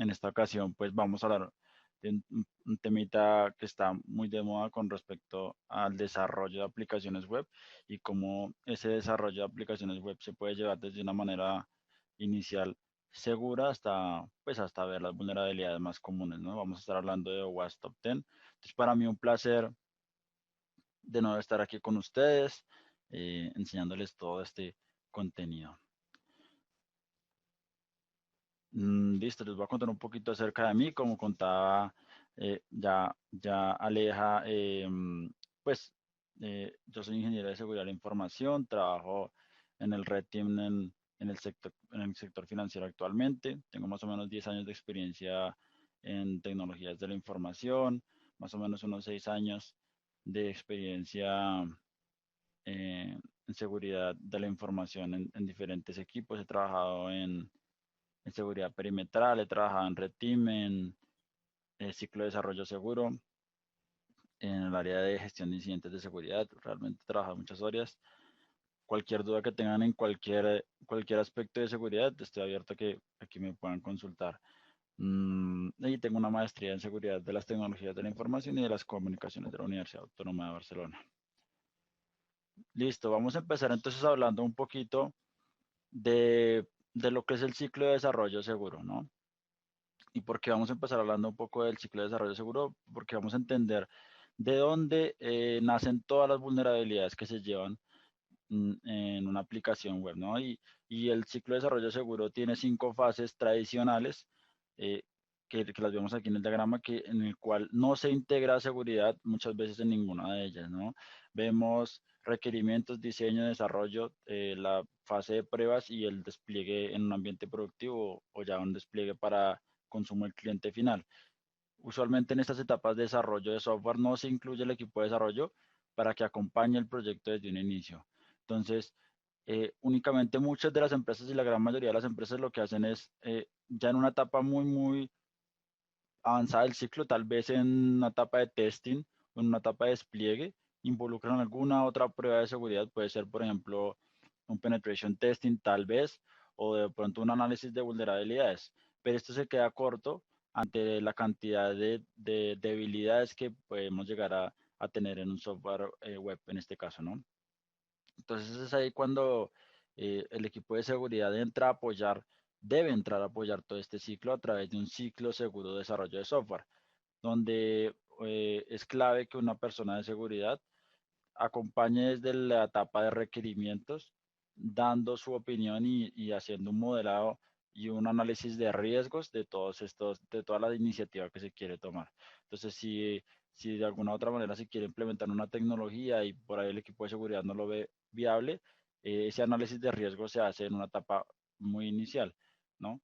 En esta ocasión, pues vamos a hablar de un temita que está muy de moda con respecto al desarrollo de aplicaciones web y cómo ese desarrollo de aplicaciones web se puede llevar desde una manera inicial segura hasta, pues hasta ver las vulnerabilidades más comunes, ¿no? Vamos a estar hablando de OWASP Top 10. Entonces, para mí un placer de nuevo estar aquí con ustedes, enseñándoles todo este contenido. Listo, les voy a contar un poquito acerca de mí, como contaba ya Aleja, yo soy ingeniero de seguridad de la información, trabajo en el Red Team en el sector financiero actualmente, tengo más o menos 10 años de experiencia en tecnologías de la información, más o menos unos 6 años de experiencia en seguridad de la información en diferentes equipos, he trabajado en seguridad perimetral, he trabajado en Red Team, en ciclo de desarrollo seguro, en el área de gestión de incidentes de seguridad, realmente he trabajado en muchas áreas. Cualquier duda que tengan en cualquier aspecto de seguridad, estoy abierto a que aquí me puedan consultar. Y tengo una maestría en seguridad de las tecnologías de la información y de las comunicaciones de la Universidad Autónoma de Barcelona. Listo, vamos a empezar entonces hablando un poquito de lo que es el ciclo de desarrollo seguro, ¿no? ¿Y por qué vamos a empezar hablando un poco del ciclo de desarrollo seguro? Porque vamos a entender de dónde nacen todas las vulnerabilidades que se llevan en una aplicación web, ¿no? Y el ciclo de desarrollo seguro tiene 5 fases tradicionales, eh, que las vemos aquí en el diagrama, en el cual no se integra seguridad muchas veces en ninguna de ellas, ¿no? Vemos requerimientos, diseño, desarrollo, la fase de pruebas y el despliegue en un ambiente productivo o ya un despliegue para consumo del cliente final. Usualmente en estas etapas de desarrollo de software no se incluye el equipo de desarrollo para que acompañe el proyecto desde un inicio. Entonces, únicamente muchas de las empresas y la gran mayoría de las empresas lo que hacen es, ya en una etapa muy avanzada del ciclo, tal vez en una etapa de testing o en una etapa de despliegue, involucran alguna otra prueba de seguridad, puede ser, por ejemplo, un penetration testing, tal vez, o de pronto un análisis de vulnerabilidades. Pero esto se queda corto ante la cantidad de debilidades que podemos llegar a tener en un software web, en este caso, ¿no? Entonces es ahí cuando el equipo de seguridad entra a apoyar, debe entrar a apoyar todo este ciclo a través de un ciclo seguro de desarrollo de software, donde es clave que una persona de seguridad acompañe desde la etapa de requerimientos, dando su opinión y haciendo un modelado y un análisis de riesgos de todos estos, de toda la iniciativa que se quiere tomar. Entonces, si de alguna u otra manera se quiere implementar una tecnología y por ahí el equipo de seguridad no lo ve viable, ese análisis de riesgo se hace en una etapa muy inicial, ¿no?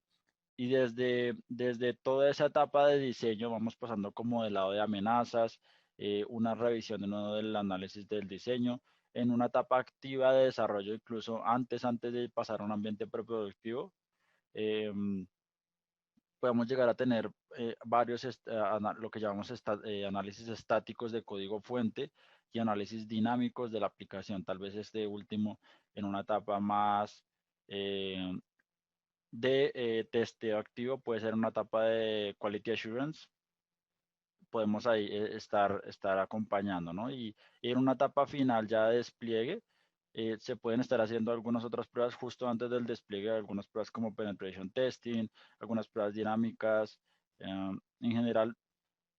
Y desde toda esa etapa de diseño vamos pasando como del lado de amenazas, una revisión de nuevo del análisis del diseño, en una etapa activa de desarrollo, incluso antes de pasar a un ambiente preproductivo, eh, podemos llegar a tener lo que llamamos análisis estáticos de código fuente y análisis dinámicos de la aplicación. Tal vez este último en una etapa más eh, de testeo activo, puede ser una etapa de quality assurance, podemos ahí estar acompañando, ¿no? Y en una etapa final ya de despliegue, se pueden estar haciendo algunas otras pruebas justo antes del despliegue, algunas pruebas como penetration testing, algunas pruebas dinámicas. En general,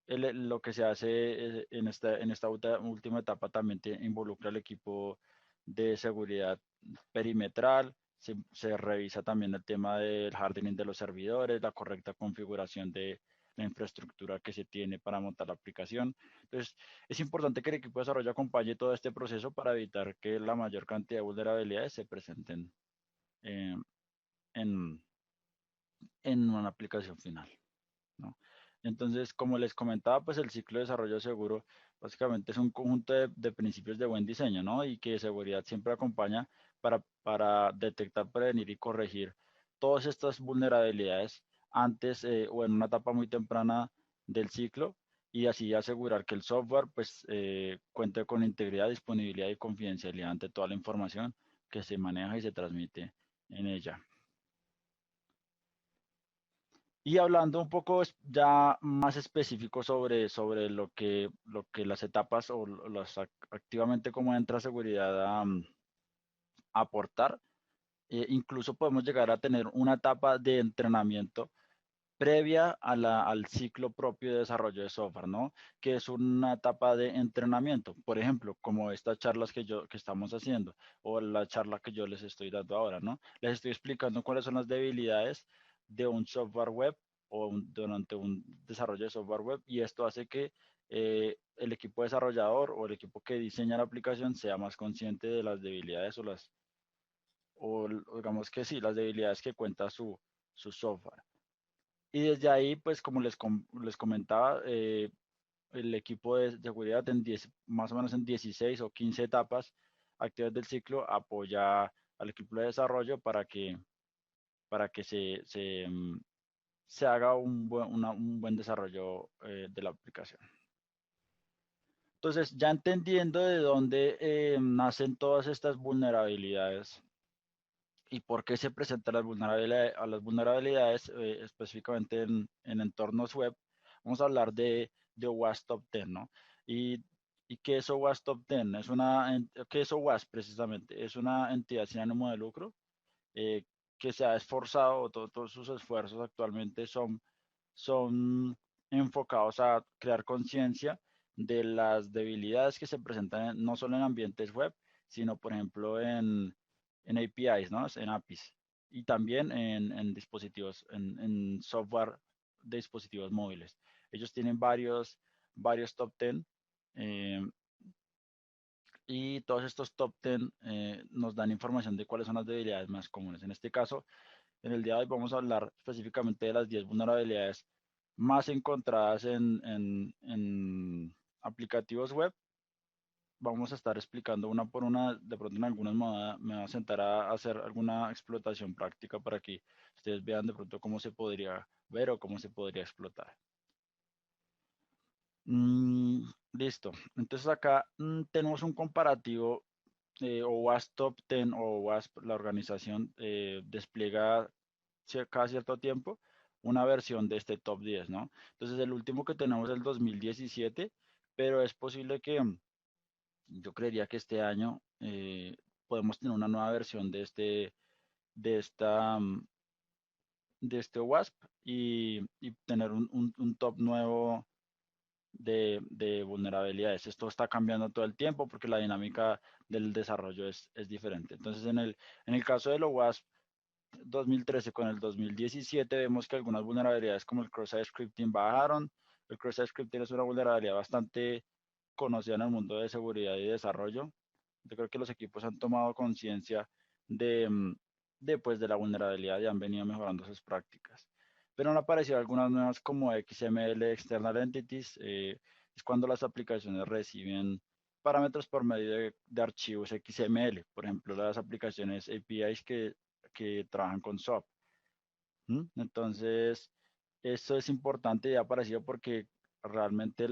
lo que se hace en esta última etapa también involucra al equipo de seguridad perimetral, se revisa también el tema del hardening de los servidores, la correcta configuración de la infraestructura que se tiene para montar la aplicación. Entonces, es importante que el equipo de desarrollo acompañe todo este proceso para evitar que la mayor cantidad de vulnerabilidades se presenten eh, en, en una aplicación final, ¿no? Entonces, como les comentaba, pues el ciclo de desarrollo seguro básicamente es un conjunto de principios de buen diseño, ¿no? Y que seguridad siempre acompaña para detectar, prevenir y corregir todas estas vulnerabilidades antes o en una etapa muy temprana del ciclo y así asegurar que el software pues cuente con integridad, disponibilidad y confidencialidad ante toda la información que se maneja y se transmite en ella. Y hablando un poco ya más específico sobre lo que las etapas o activamente cómo entra seguridad a aportar, incluso podemos llegar a tener una etapa de entrenamiento previa al ciclo propio de desarrollo de software, ¿no? Que es una etapa de entrenamiento, por ejemplo, como estas charlas que estamos haciendo o la charla que yo les estoy dando ahora, ¿no? Les estoy explicando cuáles son las debilidades de un software web o durante un desarrollo de software web y esto hace que el equipo desarrollador o el equipo que diseña la aplicación sea más consciente de las debilidades o digamos que sí, las debilidades que cuenta su software. Y desde ahí, pues como les comentaba, el equipo de seguridad más o menos en 16 o 15 etapas activas del ciclo apoya al equipo de desarrollo para que se haga un buen desarrollo de la aplicación. Entonces, ya entendiendo de dónde nacen todas estas vulnerabilidades y por qué se presentan las vulnerabilidades específicamente en entornos web, vamos a hablar de OWASP Top 10, ¿no? Y, y ¿qué es OWASP Top 10? ¿Qué es OWASP precisamente? Es una entidad sin ánimo de lucro eh, que se ha esforzado, todos sus esfuerzos actualmente son enfocados a crear conciencia de las debilidades que se presentan no solo en ambientes web, sino por ejemplo en APIs, ¿no? En APIs. Y también en dispositivos, en software de dispositivos móviles. Ellos tienen varios top 10 eh, y todos estos top 10 nos dan información de cuáles son las debilidades más comunes. En este caso, en el día de hoy vamos a hablar específicamente de las 10 vulnerabilidades más encontradas en aplicativos web. Vamos a estar explicando una por una, de pronto en algunas me voy a sentar a hacer alguna explotación práctica para que ustedes vean de pronto cómo se podría ver o cómo se podría explotar. Listo. Entonces acá tenemos un comparativo OWASP Top 10 o OWASP, la organización despliega cada cierto tiempo una versión de este top 10, ¿no? Entonces el último que tenemos es el 2017, pero es posible que yo creería que este año podemos tener una nueva versión de esta, de este WASP y tener un top nuevo de vulnerabilidades. Esto está cambiando todo el tiempo porque la dinámica del desarrollo es diferente. Entonces, en el caso de lo WASP 2013 con el 2017 vemos que algunas vulnerabilidades como el cross-site scripting bajaron. El cross-site scripting es una vulnerabilidad bastante conocida en el mundo de seguridad y desarrollo. Yo creo que los equipos han tomado conciencia pues, de la vulnerabilidad y han venido mejorando sus prácticas. Pero han aparecido algunas nuevas como XML External Entities. Es cuando las aplicaciones reciben parámetros por medio de archivos XML. Por ejemplo, las aplicaciones APIs que trabajan con SOAP. Entonces, esto es importante y ha aparecido porque realmente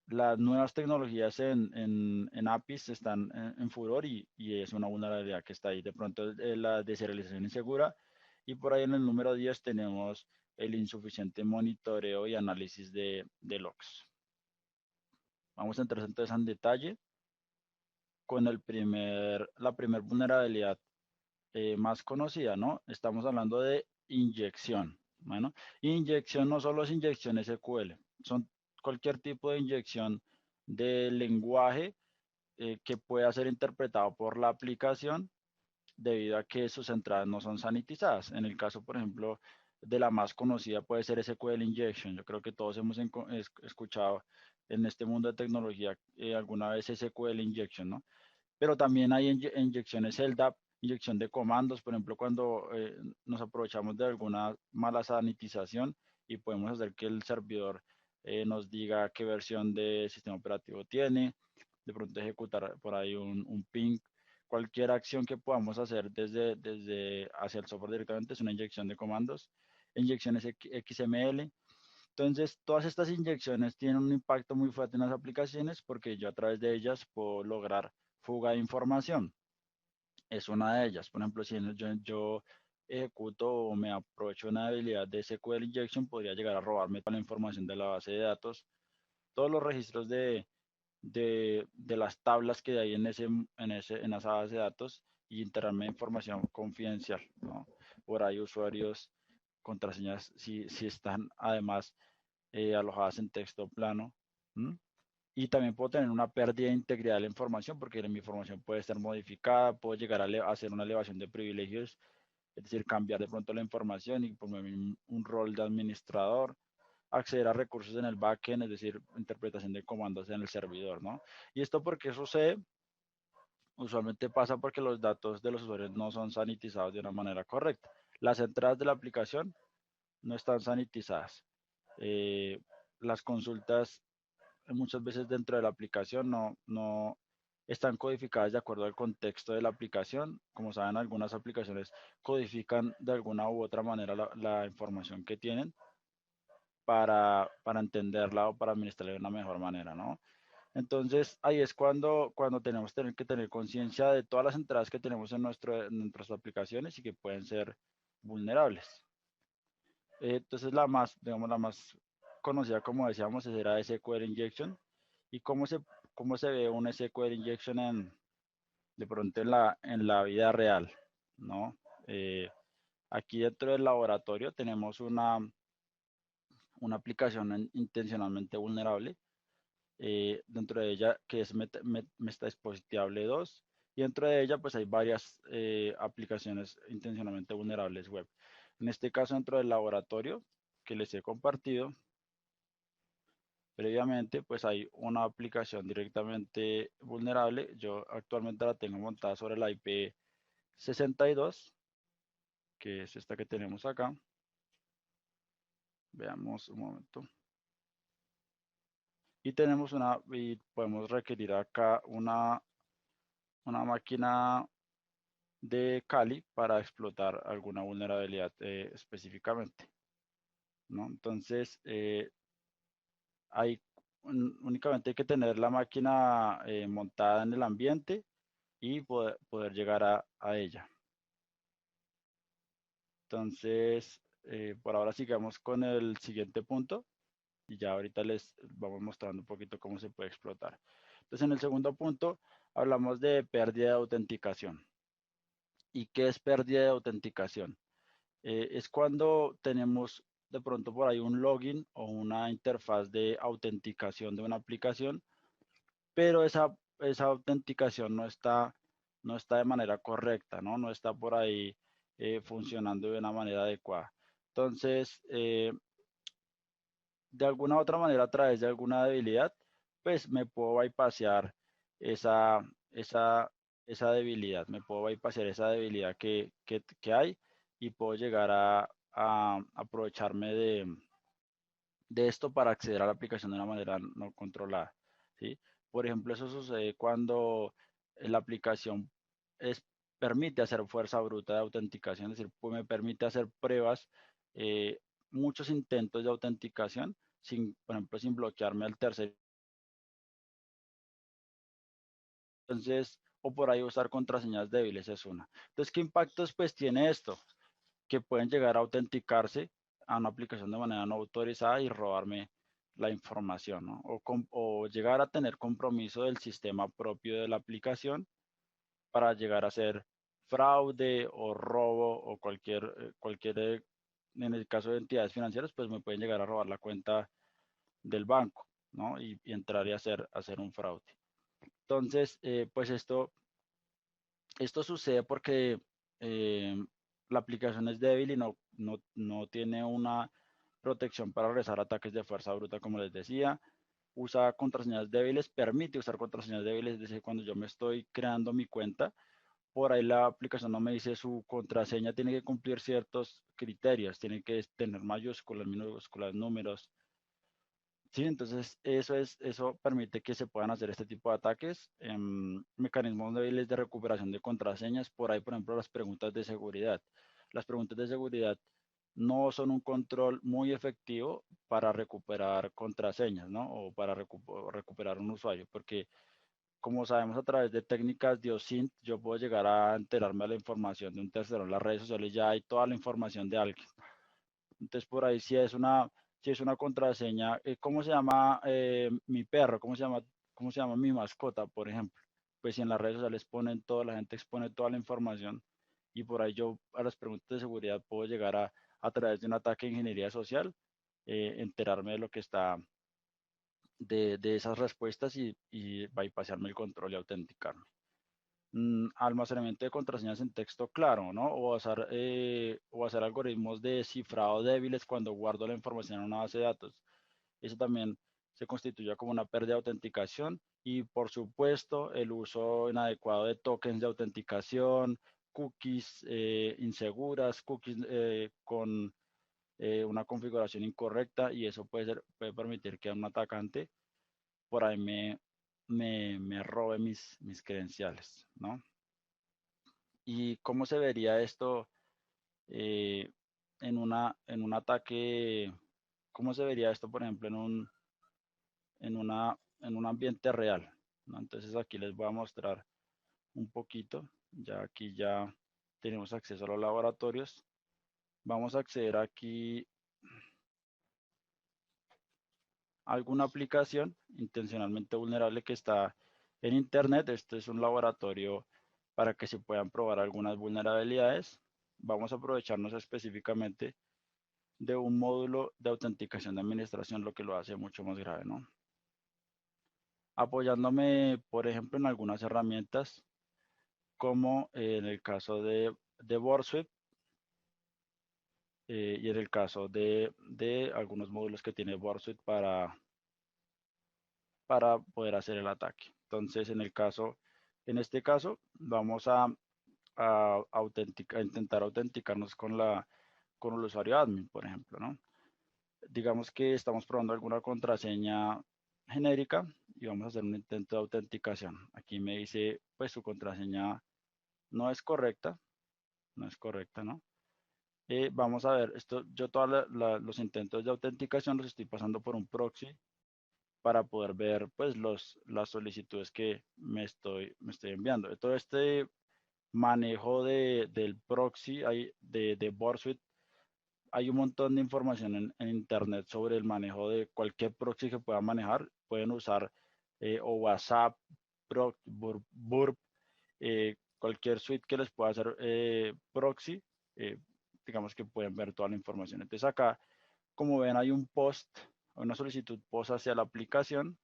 las nuevas tecnologías en APIs están en furor y es una vulnerabilidad que está ahí. De pronto, la deserialización insegura. Y por ahí en el número 10 tenemos el insuficiente monitoreo y análisis de logs. Vamos a entrar entonces en detalle con la primer vulnerabilidad más conocida, ¿no? Estamos hablando de inyección. Bueno, inyección no solo es inyección SQL, son cualquier tipo de inyección de lenguaje que pueda ser interpretado por la aplicación debido a que sus entradas no son sanitizadas. En el caso, por ejemplo, de la más conocida puede ser SQL Injection. Yo creo que todos hemos escuchado en este mundo de tecnología alguna vez SQL Injection, ¿no? Pero también hay inyecciones LDAP, inyección de comandos, por ejemplo, cuando nos aprovechamos de alguna mala sanitización y podemos hacer que el servidor nos diga qué versión de sistema operativo tiene, de pronto ejecutar por ahí un ping. Cualquier acción que podamos hacer desde hacia el software directamente es una inyección de comandos, inyecciones XML. Entonces, todas estas inyecciones tienen un impacto muy fuerte en las aplicaciones porque yo a través de ellas puedo lograr fuga de información. Es una de ellas. Por ejemplo, si yo ejecuto o me aprovecho una habilidad de SQL injection, podría llegar a robarme toda la información de la base de datos, todos los registros de las tablas que hay en esa base de datos y enterarme de información confidencial, ¿no? Por ahí usuarios, contraseñas, si están además alojadas en texto plano. ¿M? Y también puedo tener una pérdida de integridad de la información porque mi información puede estar modificada, puedo llegar a hacer una elevación de privilegios, es decir, cambiar de pronto la información y ponerme un rol de administrador, acceder a recursos en el backend, es decir, interpretación de comandos en el servidor, ¿no? Y esto porque sucede, usualmente pasa porque los datos de los usuarios no son sanitizados de una manera correcta. Las entradas de la aplicación no están sanitizadas. Eh, las consultas muchas veces dentro de la aplicación no están codificadas de acuerdo al contexto de la aplicación. Como saben, algunas aplicaciones codifican de alguna u otra manera la información que tienen para entenderla o para administrarla de una mejor manera, ¿no? Entonces, ahí es cuando tenemos que tener conciencia de todas las entradas que tenemos en nuestras aplicaciones y que pueden ser vulnerables. Entonces, digamos, la más conocida, como decíamos, era SQL Injection. ¿Y cómo se ve un SQL Injection de pronto en la vida real? ¿No? Eh, aquí dentro del laboratorio tenemos una aplicación intencionalmente vulnerable, dentro de ella que es Metadispositiable 2, y dentro de ella pues hay varias aplicaciones intencionalmente vulnerables web. En este caso, dentro del laboratorio que les he compartido previamente, pues hay una aplicación directamente vulnerable. Yo actualmente la tengo montada sobre la IP 62, que es esta que tenemos acá. Veamos un momento. Y podemos requerir acá una máquina de Kali para explotar alguna vulnerabilidad específicamente, ¿no? Entonces, hay únicamente hay que tener la máquina montada en el ambiente y poder llegar a ella. Entonces, por ahora sigamos con el siguiente punto y ya ahorita les vamos mostrando un poquito cómo se puede explotar. Entonces, en el segundo punto hablamos de pérdida de autenticación. ¿Y qué es pérdida de autenticación? Es cuando tenemos de pronto por ahí un login o una interfaz de autenticación de una aplicación, pero esa autenticación no está de manera correcta, ¿no? No está por ahí funcionando de una manera adecuada. Entonces, de alguna u otra manera, a través de alguna debilidad, pues me puedo bypassear esa, esa, esa debilidad, me puedo bypassear esa debilidad que hay y puedo llegar a aprovecharme de esto para acceder a la aplicación de una manera no controlada, ¿sí? Por ejemplo, eso sucede cuando la aplicación es, permite hacer fuerza bruta de autenticación, es decir, pues me permite hacer pruebas, eh, muchos intentos de autenticación, por ejemplo, sin bloquearme al tercero. Entonces, o por ahí usar contraseñas débiles es una. Entonces, ¿qué impactos pues tiene esto? Que pueden llegar a autenticarse a una aplicación de manera no autorizada y robarme la información, ¿no? O llegar a tener compromiso del sistema propio de la aplicación para llegar a hacer fraude o robo o en el caso de entidades financieras, pues me pueden llegar a robar la cuenta del banco, ¿no? Y entrar y hacer un fraude. Entonces, pues esto sucede porque eh, la aplicación es débil y no tiene una protección para realizar ataques de fuerza bruta, como les decía. Usa contraseñas débiles, permite usar contraseñas débiles, es decir, cuando yo me estoy creando mi cuenta, por ahí la aplicación no me dice su contraseña, tiene que cumplir ciertos criterios, tiene que tener mayúsculas, minúsculas, números. Sí, entonces eso permite que se puedan hacer este tipo de ataques. Mecanismos débiles de recuperación de contraseñas, por ahí, por ejemplo, las preguntas de seguridad. Las preguntas de seguridad no son un control muy efectivo para recuperar contraseñas, ¿no? O para recuperar un usuario, porque como sabemos a través de técnicas de OSINT, yo puedo llegar a enterarme de la información de un tercero. En las redes sociales ya hay toda la información de alguien. Entonces por ahí si es una contraseña, ¿cómo se llama mi perro? Cómo se llama mi mascota, por ejemplo? Pues si en las redes sociales ponen todo, la gente expone toda la información y por ahí yo a las preguntas de seguridad puedo llegar a través de un ataque de ingeniería social, enterarme de lo que está, de esas respuestas y bypassarme el control y autenticarme. Almacenamiento de contraseñas en texto claro, ¿no? O hacer algoritmos de cifrado débiles cuando guardo la información en una base de datos. Eso también se constituye como una pérdida de autenticación y por supuesto el uso inadecuado de tokens de autenticación, cookies inseguras, cookies con una configuración incorrecta y eso puede permitir que un atacante por ahí me robe mis credenciales, ¿no? ¿Y cómo se vería esto eh, en un ataque? ¿Cómo se vería esto, por ejemplo, en un ambiente real? ¿No? Entonces aquí les voy a mostrar un poquito. Ya aquí ya tenemos acceso a los laboratorios. Vamos a acceder aquí a alguna aplicación intencionalmente vulnerable que está en internet. Este es un laboratorio para que se puedan probar algunas vulnerabilidades. Vamos a aprovecharnos específicamente de un módulo de autenticación de administración, lo que lo hace mucho más grave, ¿no? Apoyándome, por ejemplo, en algunas herramientas, como en el caso de Boursuit y en el caso de algunos módulos que tiene Boursuit para poder hacer el ataque. Entonces, en este caso, vamos a intentar autenticarnos con el usuario admin, por ejemplo, ¿no? Digamos que estamos probando alguna contraseña genérica y vamos a hacer un intento de autenticación. Aquí me dice, pues su contraseña no es correcta, no es correcta, ¿no? Vamos a ver, yo todos los intentos de autenticación los estoy pasando por un proxy para poder ver, pues, las solicitudes que me estoy enviando. Todo este manejo del proxy de Bursuit, hay un montón de información en internet sobre el manejo de cualquier proxy que puedan manejar. Pueden usar o WhatsApp, Burp, cualquier suite que les pueda hacer proxy. eh, digamos que pueden ver toda la información. Entonces acá, como ven, hay un post, una solicitud post hacia la aplicación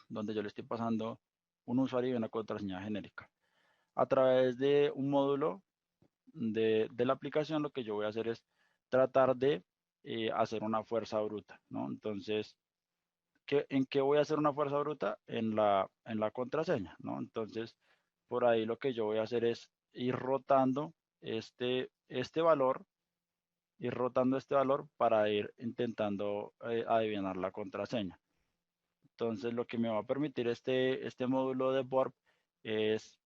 donde yo le estoy pasando un usuario y una contraseña genérica. A través de un módulo de la aplicación, lo que yo voy a hacer es tratar de hacer una fuerza bruta, ¿no? Entonces, ¿en qué voy a hacer una fuerza bruta? En la contraseña, ¿no? Entonces, por ahí lo que yo voy a hacer es ir rotando este valor, ir rotando este valor para ir intentando adivinar la contraseña. Entonces, lo que me va a permitir este módulo de BORP es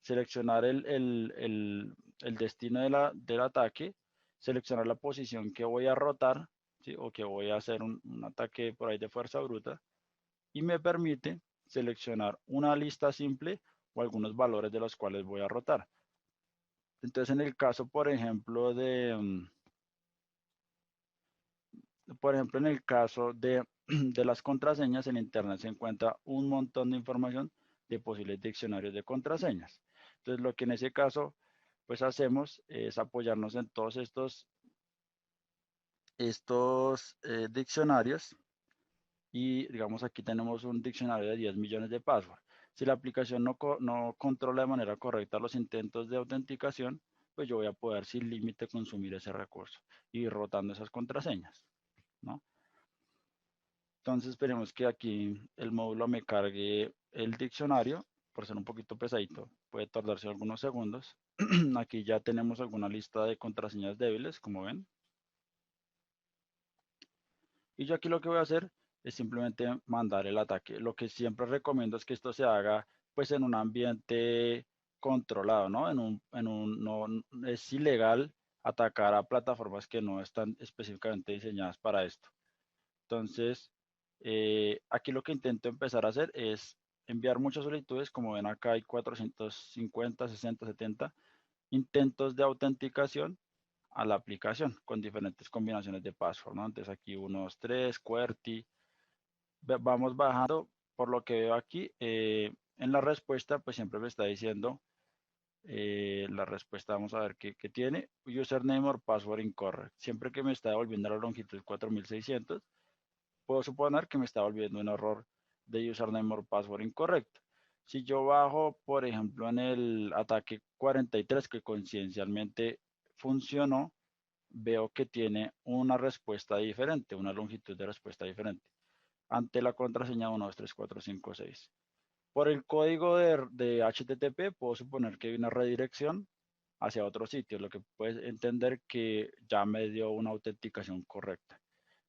seleccionar el destino del ataque, seleccionar la posición que voy a rotar, ¿sí? O que voy a hacer un ataque por ahí de fuerza bruta, y me permite seleccionar una lista simple o algunos valores de los cuales voy a rotar. Entonces, en el caso, por ejemplo, en el caso de las contraseñas, en Internet se encuentra un montón de información de posibles diccionarios de contraseñas. Entonces, lo que en ese caso, pues hacemos es apoyarnos en todos estos diccionarios y, digamos, aquí tenemos un diccionario de 10 millones de passwords. Si la aplicación no controla de manera correcta los intentos de autenticación, pues yo voy a poder sin límite consumir ese recurso y ir rotando esas contraseñas, ¿no? Entonces esperemos que aquí el módulo me cargue el diccionario, por ser un poquito pesadito, puede tardarse algunos segundos. Aquí ya tenemos alguna lista de contraseñas débiles, como ven. Y yo aquí lo que voy a hacer es simplemente mandar el ataque. Lo que siempre recomiendo es que esto se haga pues en un ambiente controlado, ¿no? No es ilegal atacar a plataformas que no están específicamente diseñadas para esto. Entonces, aquí lo que intento empezar a hacer es enviar muchas solicitudes, como ven acá hay 450, 60, 70 intentos de autenticación a la aplicación con diferentes combinaciones de password, ¿no? Entonces aquí 1, 2, 3, QWERTY, vamos bajando, por lo que veo aquí, en la respuesta, pues siempre me está diciendo, la respuesta, vamos a ver qué tiene, username or password incorrect. Siempre que me está devolviendo la longitud 4600, puedo suponer que me está volviendo un error de username or password incorrecto. Si yo bajo, por ejemplo, en el ataque 43, que coincidencialmente funcionó, veo que tiene una respuesta diferente, una longitud de respuesta diferente, ante la contraseña 123456. Por el código de HTTP puedo suponer que hay una redirección hacia otro sitio, lo que puede entender que ya me dio una autenticación correcta.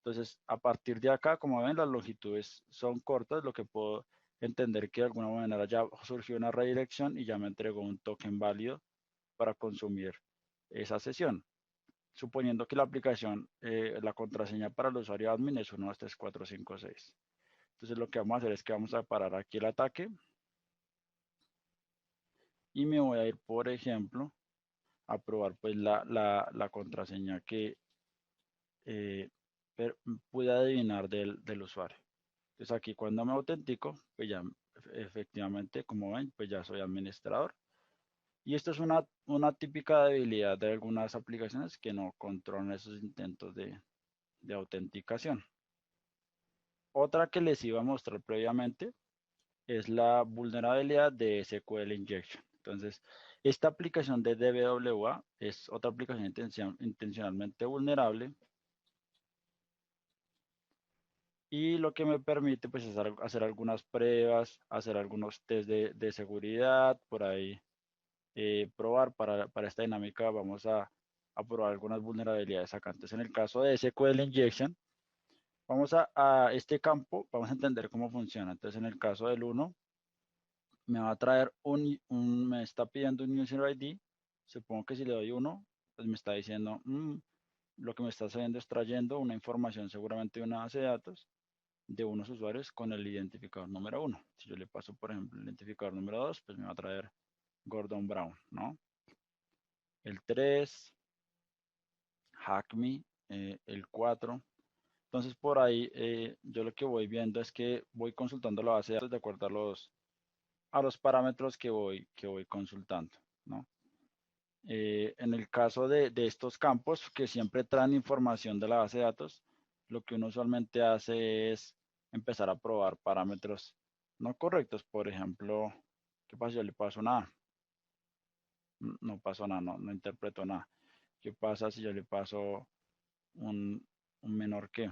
Entonces, a partir de acá, como ven, las longitudes son cortas, lo que puedo entender que de alguna manera ya surgió una redirección y ya me entregó un token válido para consumir esa sesión. Suponiendo que la aplicación, la contraseña para el usuario admin es 123456. Entonces, lo que vamos a hacer es que vamos a parar aquí el ataque y me voy a ir, por ejemplo, a probar pues la contraseña que eh, pude adivinar del usuario. Entonces aquí cuando me autentico, pues ya efectivamente, como ven, pues ya soy administrador. Y esto es una típica debilidad de algunas aplicaciones que no controlan esos intentos de autenticación. Otra que les iba a mostrar previamente es la vulnerabilidad de SQL Injection. Entonces, esta aplicación de DBWA es otra aplicación intencionalmente vulnerable y lo que me permite pues es hacer algunas pruebas, hacer algunos test de seguridad, por ahí probar para esta dinámica vamos a probar algunas vulnerabilidades acá. Entonces en el caso de SQL Injection, vamos a este campo, vamos a entender cómo funciona. Entonces en el caso del 1, me va a traer me está pidiendo un user ID, supongo que si le doy 1, pues me está diciendo, lo que me está haciendo es trayendo una información seguramente de una base de datos de unos usuarios con el identificador número 1. Si yo le paso, por ejemplo, el identificador número 2, pues me va a traer Gordon Brown, ¿no? El 3, HackMe, el 4. Entonces por ahí yo lo que voy viendo es que voy consultando la base de datos de acuerdo a los parámetros que voy consultando, ¿no? En el caso de estos campos que siempre traen información de la base de datos, lo que uno usualmente hace es empezar a probar parámetros no correctos. Por ejemplo, ¿qué pasa si yo le paso nada? No pasó nada, no interpreto nada. ¿Qué pasa si yo le paso un menor que?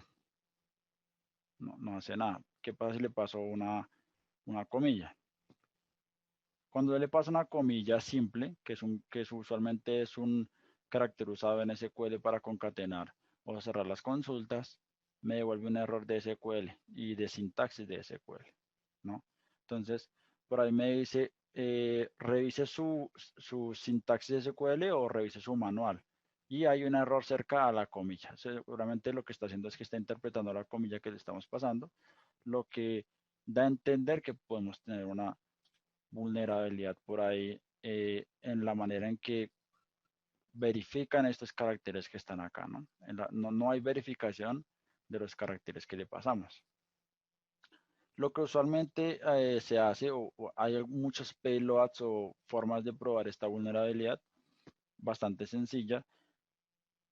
No hace nada. ¿Qué pasa si le paso una comilla? Cuando yo le paso una comilla simple, que usualmente es un carácter usado en SQL para concatenar o cerrar las consultas, me devuelve un error de SQL y de sintaxis de SQL, ¿no? Entonces, por ahí me dice, revise su sintaxis de SQL o revise su manual. Y hay un error cerca a la comilla. Seguramente lo que está haciendo es que está interpretando la comilla que le estamos pasando, lo que da a entender que podemos tener una vulnerabilidad por ahí en la manera en que verifican estos caracteres que están acá, ¿no? No hay verificación de los caracteres que le pasamos. Lo que usualmente se hace, o hay muchos payloads o formas de probar esta vulnerabilidad, bastante sencilla,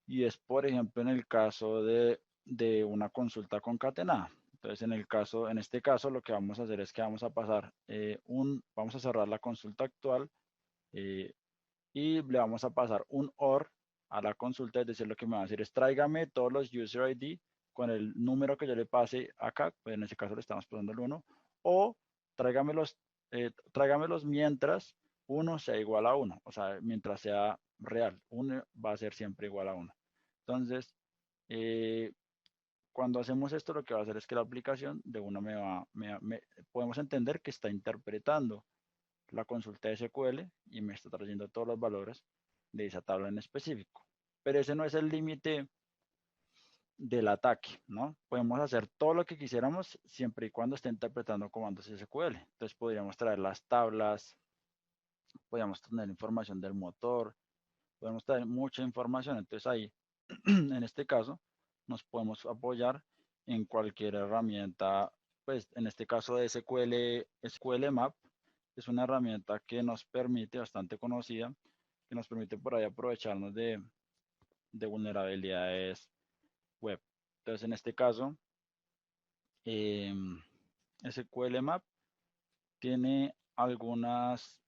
y es, por ejemplo, en el caso de una consulta concatenada. Entonces, en este caso, lo que vamos a hacer es que vamos a pasar vamos a cerrar la consulta actual eh, y le vamos a pasar un OR a la consulta, es decir, lo que me va a decir es tráigame todos los user ID con el número que yo le pase acá, pues en este caso le estamos pasando el 1, o tráigamelos mientras 1 sea igual a 1, o sea, mientras sea real, 1 va a ser siempre igual a 1. Entonces, eh, cuando hacemos esto, lo que va a hacer es que la aplicación de uno podemos entender que está interpretando la consulta de SQL y me está trayendo todos los valores de esa tabla en específico. Pero ese no es el límite del ataque, ¿no? Podemos hacer todo lo que quisiéramos siempre y cuando esté interpretando comandos SQL. Entonces podríamos traer las tablas, podríamos tener información del motor, podemos traer mucha información. Entonces ahí, en este caso, nos podemos apoyar en cualquier herramienta, pues en este caso de SQL Map, es una herramienta que nos permite, bastante conocida, que nos permite por ahí aprovecharnos de vulnerabilidades web. Entonces, en este caso, eh, SQL Map tiene algunas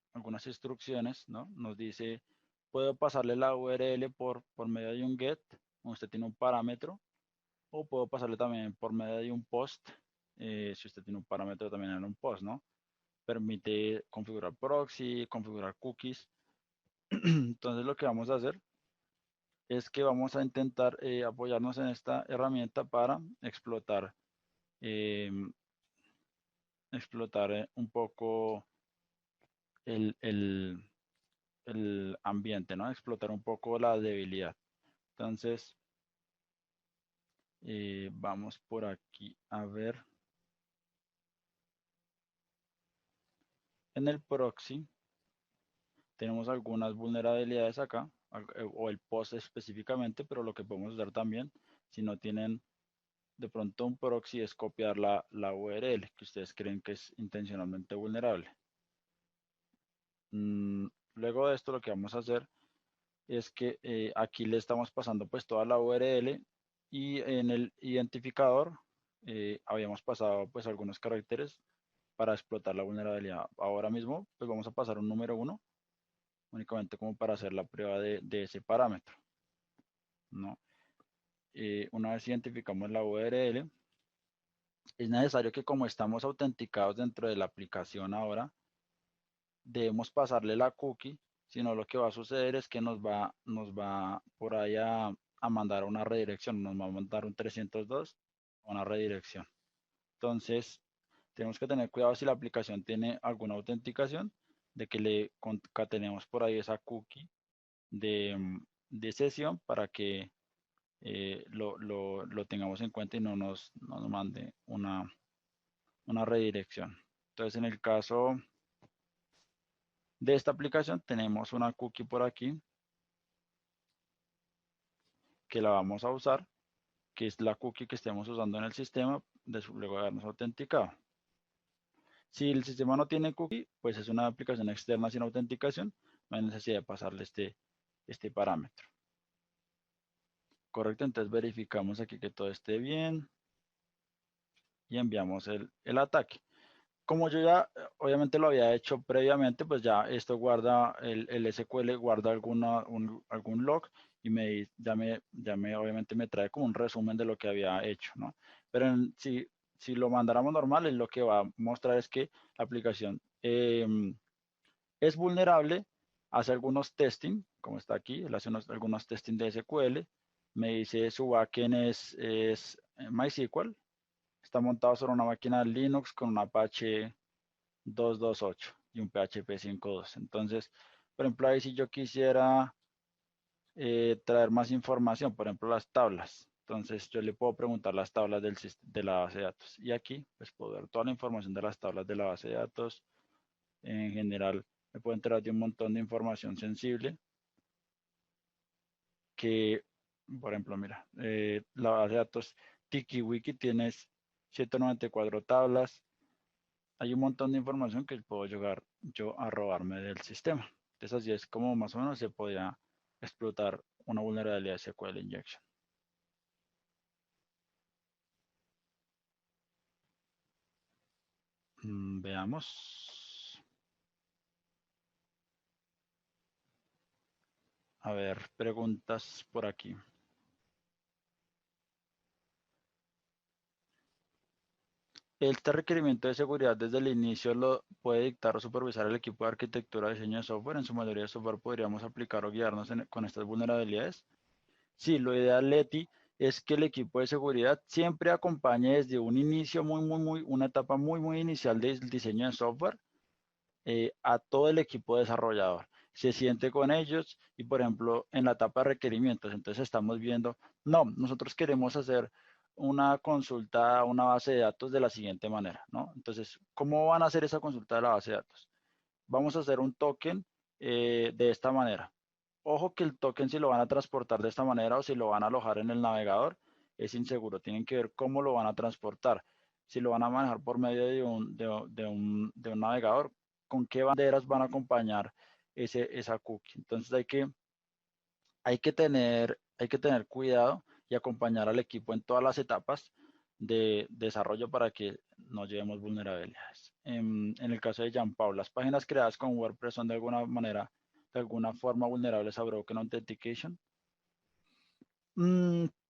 instrucciones, ¿no? Nos dice, puedo pasarle la URL por medio de un get, usted tiene un parámetro, o puedo pasarle también por medio de un post, si usted tiene un parámetro también en un post, ¿no? Permite configurar proxy, configurar cookies. Entonces lo que vamos a hacer es que vamos a intentar apoyarnos en esta herramienta para eh, explotar un poco el, el, el ambiente, ¿no? Explotar un poco la debilidad. Entonces, vamos por aquí a ver. En el proxy tenemos algunas vulnerabilidades acá, o el post específicamente, pero lo que podemos usar también, si no tienen de pronto un proxy, es copiar la URL que ustedes creen que es intencionalmente vulnerable. Luego de esto lo que vamos a hacer es que aquí le estamos pasando pues toda la URL y en el identificador habíamos pasado pues algunos caracteres para explotar la vulnerabilidad. Ahora mismo pues vamos a pasar un número 1 únicamente como para hacer la prueba de ese parámetro, ¿no? Una vez identificamos la URL, es necesario que como estamos autenticados dentro de la aplicación ahora, debemos pasarle la cookie, sino lo que va a suceder es que nos va por ahí a mandar una redirección, nos va a mandar un 302, una redirección. Entonces, tenemos que tener cuidado si la aplicación tiene alguna autenticación, de que le concatenemos por ahí esa cookie de sesión para que lo tengamos en cuenta y no nos mande una redirección. Entonces, en el caso de esta aplicación, tenemos una cookie por aquí que la vamos a usar, que es la cookie que estemos usando en el sistema luego de habernos autenticado. Si el sistema no tiene cookie, pues es una aplicación externa sin autenticación, no hay necesidad de pasarle este parámetro. Correcto, entonces verificamos aquí que todo esté bien y enviamos el ataque. Como yo ya obviamente lo había hecho previamente, pues ya esto guarda, el SQL guarda algún log y obviamente me trae como un resumen de lo que había hecho, ¿no? Pero si lo mandáramos normal, lo que va a mostrar es que la aplicación es vulnerable, hace algunos testing, como está aquí, él hace algunos testing de SQL, me dice su backend es MySQL, está montado sobre una máquina Linux con un Apache 228 y un PHP 5.2. Entonces, por ejemplo, ahí si yo quisiera traer más información, por ejemplo, las tablas. Entonces, yo le puedo preguntar las tablas de la base de datos. Y aquí, pues, puedo ver toda la información de las tablas de la base de datos. En general, me puedo enterar de un montón de información sensible que, por ejemplo, mira, la base de datos TikiWiki tiene 194 tablas. Hay un montón de información que puedo llegar yo a robarme del sistema. Entonces así es como más o menos se podía explotar una vulnerabilidad de SQL injection. Veamos. A ver, preguntas por aquí. Este requerimiento de seguridad desde el inicio lo puede dictar o supervisar el equipo de arquitectura de diseño de software. En su mayoría de software podríamos aplicar o guiarnos con estas vulnerabilidades. Sí, lo ideal, Leti, es que el equipo de seguridad siempre acompañe desde un inicio una etapa muy inicial del diseño de software a todo el equipo desarrollador. se siente con ellos y, por ejemplo, en la etapa de requerimientos, entonces estamos viendo, no, nosotros queremos hacer una consulta a una base de datos de la siguiente manera, ¿no? Entonces, ¿cómo van a hacer esa consulta de la base de datos? Vamos a hacer un token de esta manera. Ojo que el token, si lo van a transportar de esta manera o si lo van a alojar en el navegador, es inseguro. Tienen que ver cómo lo van a transportar. Si lo van a manejar por medio de un navegador, con qué banderas van a acompañar esa cookie. Entonces hay que tener cuidado y acompañar al equipo en todas las etapas de desarrollo para que no llevemos vulnerabilidades. En el caso de Jean Paul, las páginas creadas con WordPress son de alguna manera, de alguna forma vulnerables a Broken Authentication.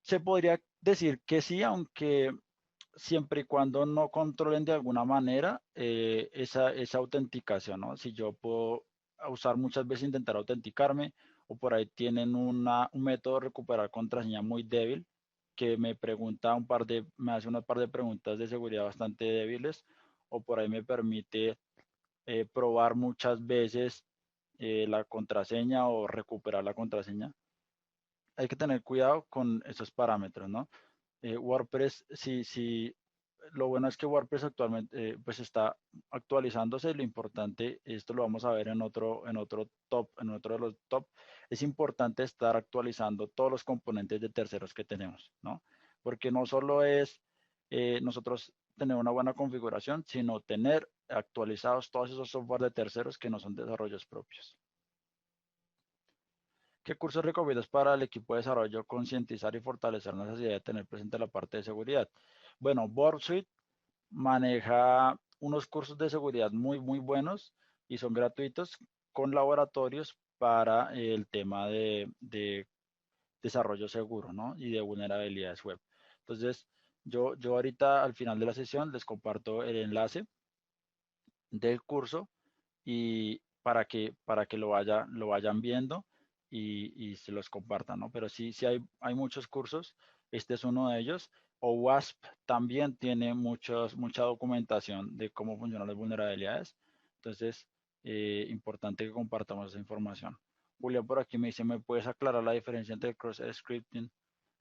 Se podría decir que sí, aunque siempre y cuando no controlen de alguna manera esa autenticación, ¿no? Si yo puedo usar muchas veces intentar autenticarme o por ahí tienen un método de recuperar contraseña muy débil que me pregunta me hace un par de preguntas de seguridad bastante débiles o por ahí me permite probar muchas veces la contraseña o recuperar la contraseña. Hay que tener cuidado con esos parámetros, ¿no? WordPress, si lo bueno es que WordPress actualmente pues está actualizándose. Lo importante, esto lo vamos a ver en otro de los top, es importante estar actualizando todos los componentes de terceros que tenemos, ¿no? Porque no solo es nosotros tener una buena configuración, sino tener actualizados todos esos software de terceros que no son desarrollos propios. ¿Qué cursos recomiendas para el equipo de desarrollo concientizar y fortalecer la necesidad de tener presente la parte de seguridad? Bueno, Board Suite maneja unos cursos de seguridad muy buenos y son gratuitos con laboratorios para el tema de desarrollo seguro, ¿no? Y de vulnerabilidades web. Entonces, yo ahorita al final de la sesión les comparto el enlace del curso y para que lo vayan viendo y se los compartan, ¿no? Pero sí hay muchos cursos, este es uno de ellos. OWASP también tiene mucha documentación de cómo funcionan las vulnerabilidades. Entonces, importante que compartamos esa información. Julián por aquí me dice, ¿me puedes aclarar la diferencia entre cross-scripting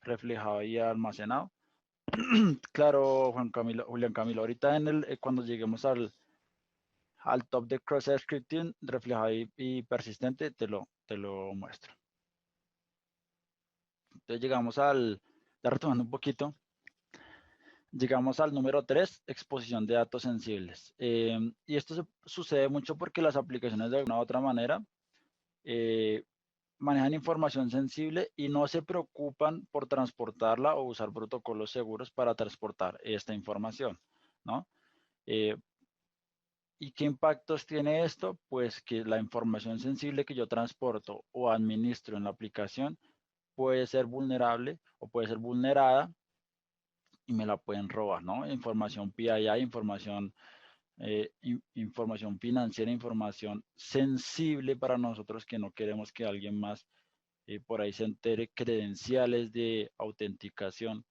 reflejado y almacenado? Claro, Julián Camilo, ahorita cuando lleguemos al top de cross-scripting reflejado y persistente, te lo muestro. Entonces ya retomando un poquito, llegamos al número 3, exposición de datos sensibles. Y esto sucede mucho porque las aplicaciones de alguna u otra manera eh, manejan información sensible y no se preocupan por transportarla o usar protocolos seguros para transportar esta información, ¿no? Eh, ¿Y qué impactos tiene esto? Pues que la información sensible que yo transporto o administro en la aplicación puede ser vulnerable o puede ser vulnerada y me la pueden robar, ¿no? Información PII, información financiera, información sensible para nosotros que no queremos que alguien más por ahí se entere, credenciales de autenticación.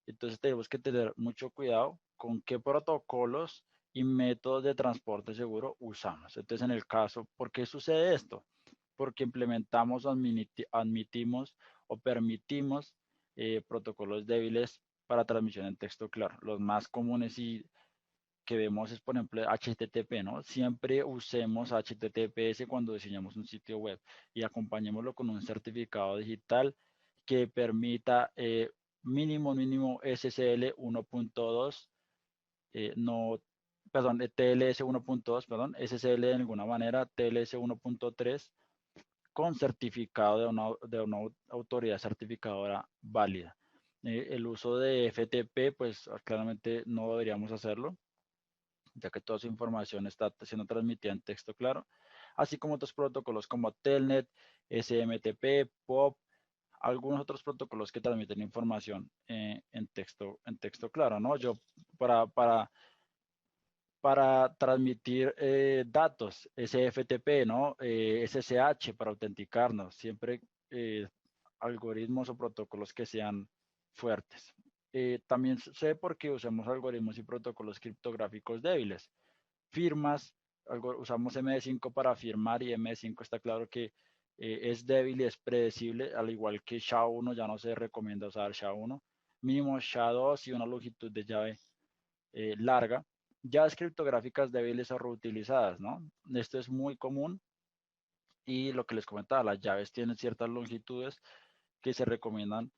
Entonces tenemos que tener mucho cuidado con qué protocolos y métodos de transporte seguro usamos. Entonces, en el caso, ¿por qué sucede esto? Porque implementamos, admitimos o permitimos protocolos débiles para transmisión en texto claro. Los más comunes y que vemos es, por ejemplo, HTTP, ¿no? Siempre usemos HTTPS cuando diseñamos un sitio web y acompañémoslo con un certificado digital que permita mínimo SSL 1.2, no, perdón, TLS 1.2, perdón, SSL de alguna manera, TLS 1.3 con certificado de una autoridad certificadora válida. El uso de FTP, pues claramente no deberíamos hacerlo ya que toda su información está siendo transmitida en texto claro, así como otros protocolos como Telnet, SMTP, POP, algunos otros protocolos que transmiten información en texto claro, ¿no? Yo para, para, para transmitir datos, SFTP, ¿no? SSH para autenticarnos, siempre algoritmos o protocolos que sean fuertes. También sé por qué usamos algoritmos y protocolos criptográficos débiles, firmas usamos MD5 para firmar y MD5 está claro que es débil y es predecible, al igual que SHA-1 ya no se recomienda usar SHA-1, mínimo SHA-2 y una longitud de llave larga. Llaves criptográficas débiles o reutilizadas, ¿no? Esto es muy común y lo que les comentaba, las llaves tienen ciertas longitudes que se recomiendan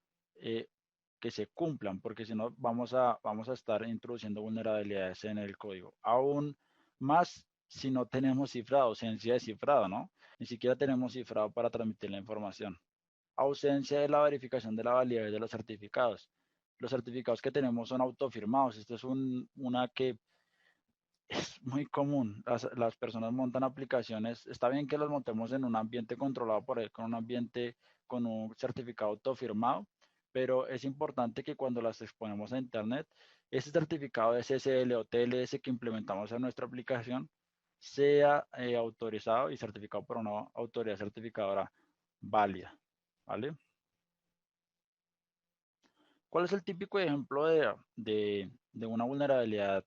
que se cumplan, porque si no vamos a estar introduciendo vulnerabilidades en el código. Aún más si no tenemos cifrado, ausencia de cifrado, ¿no? Ni siquiera tenemos cifrado para transmitir la información. Ausencia de la verificación de la validez de los certificados. Los certificados que tenemos son autofirmados. Esto es una que es muy común. Las personas montan aplicaciones. Está bien que las montemos en un ambiente controlado por él, con un ambiente con un certificado autofirmado, pero es importante que cuando las exponemos a Internet, ese certificado de SSL o TLS que implementamos en nuestra aplicación sea autorizado y certificado por una autoridad certificadora válida. ¿Vale? ¿Cuál es el típico ejemplo de una vulnerabilidad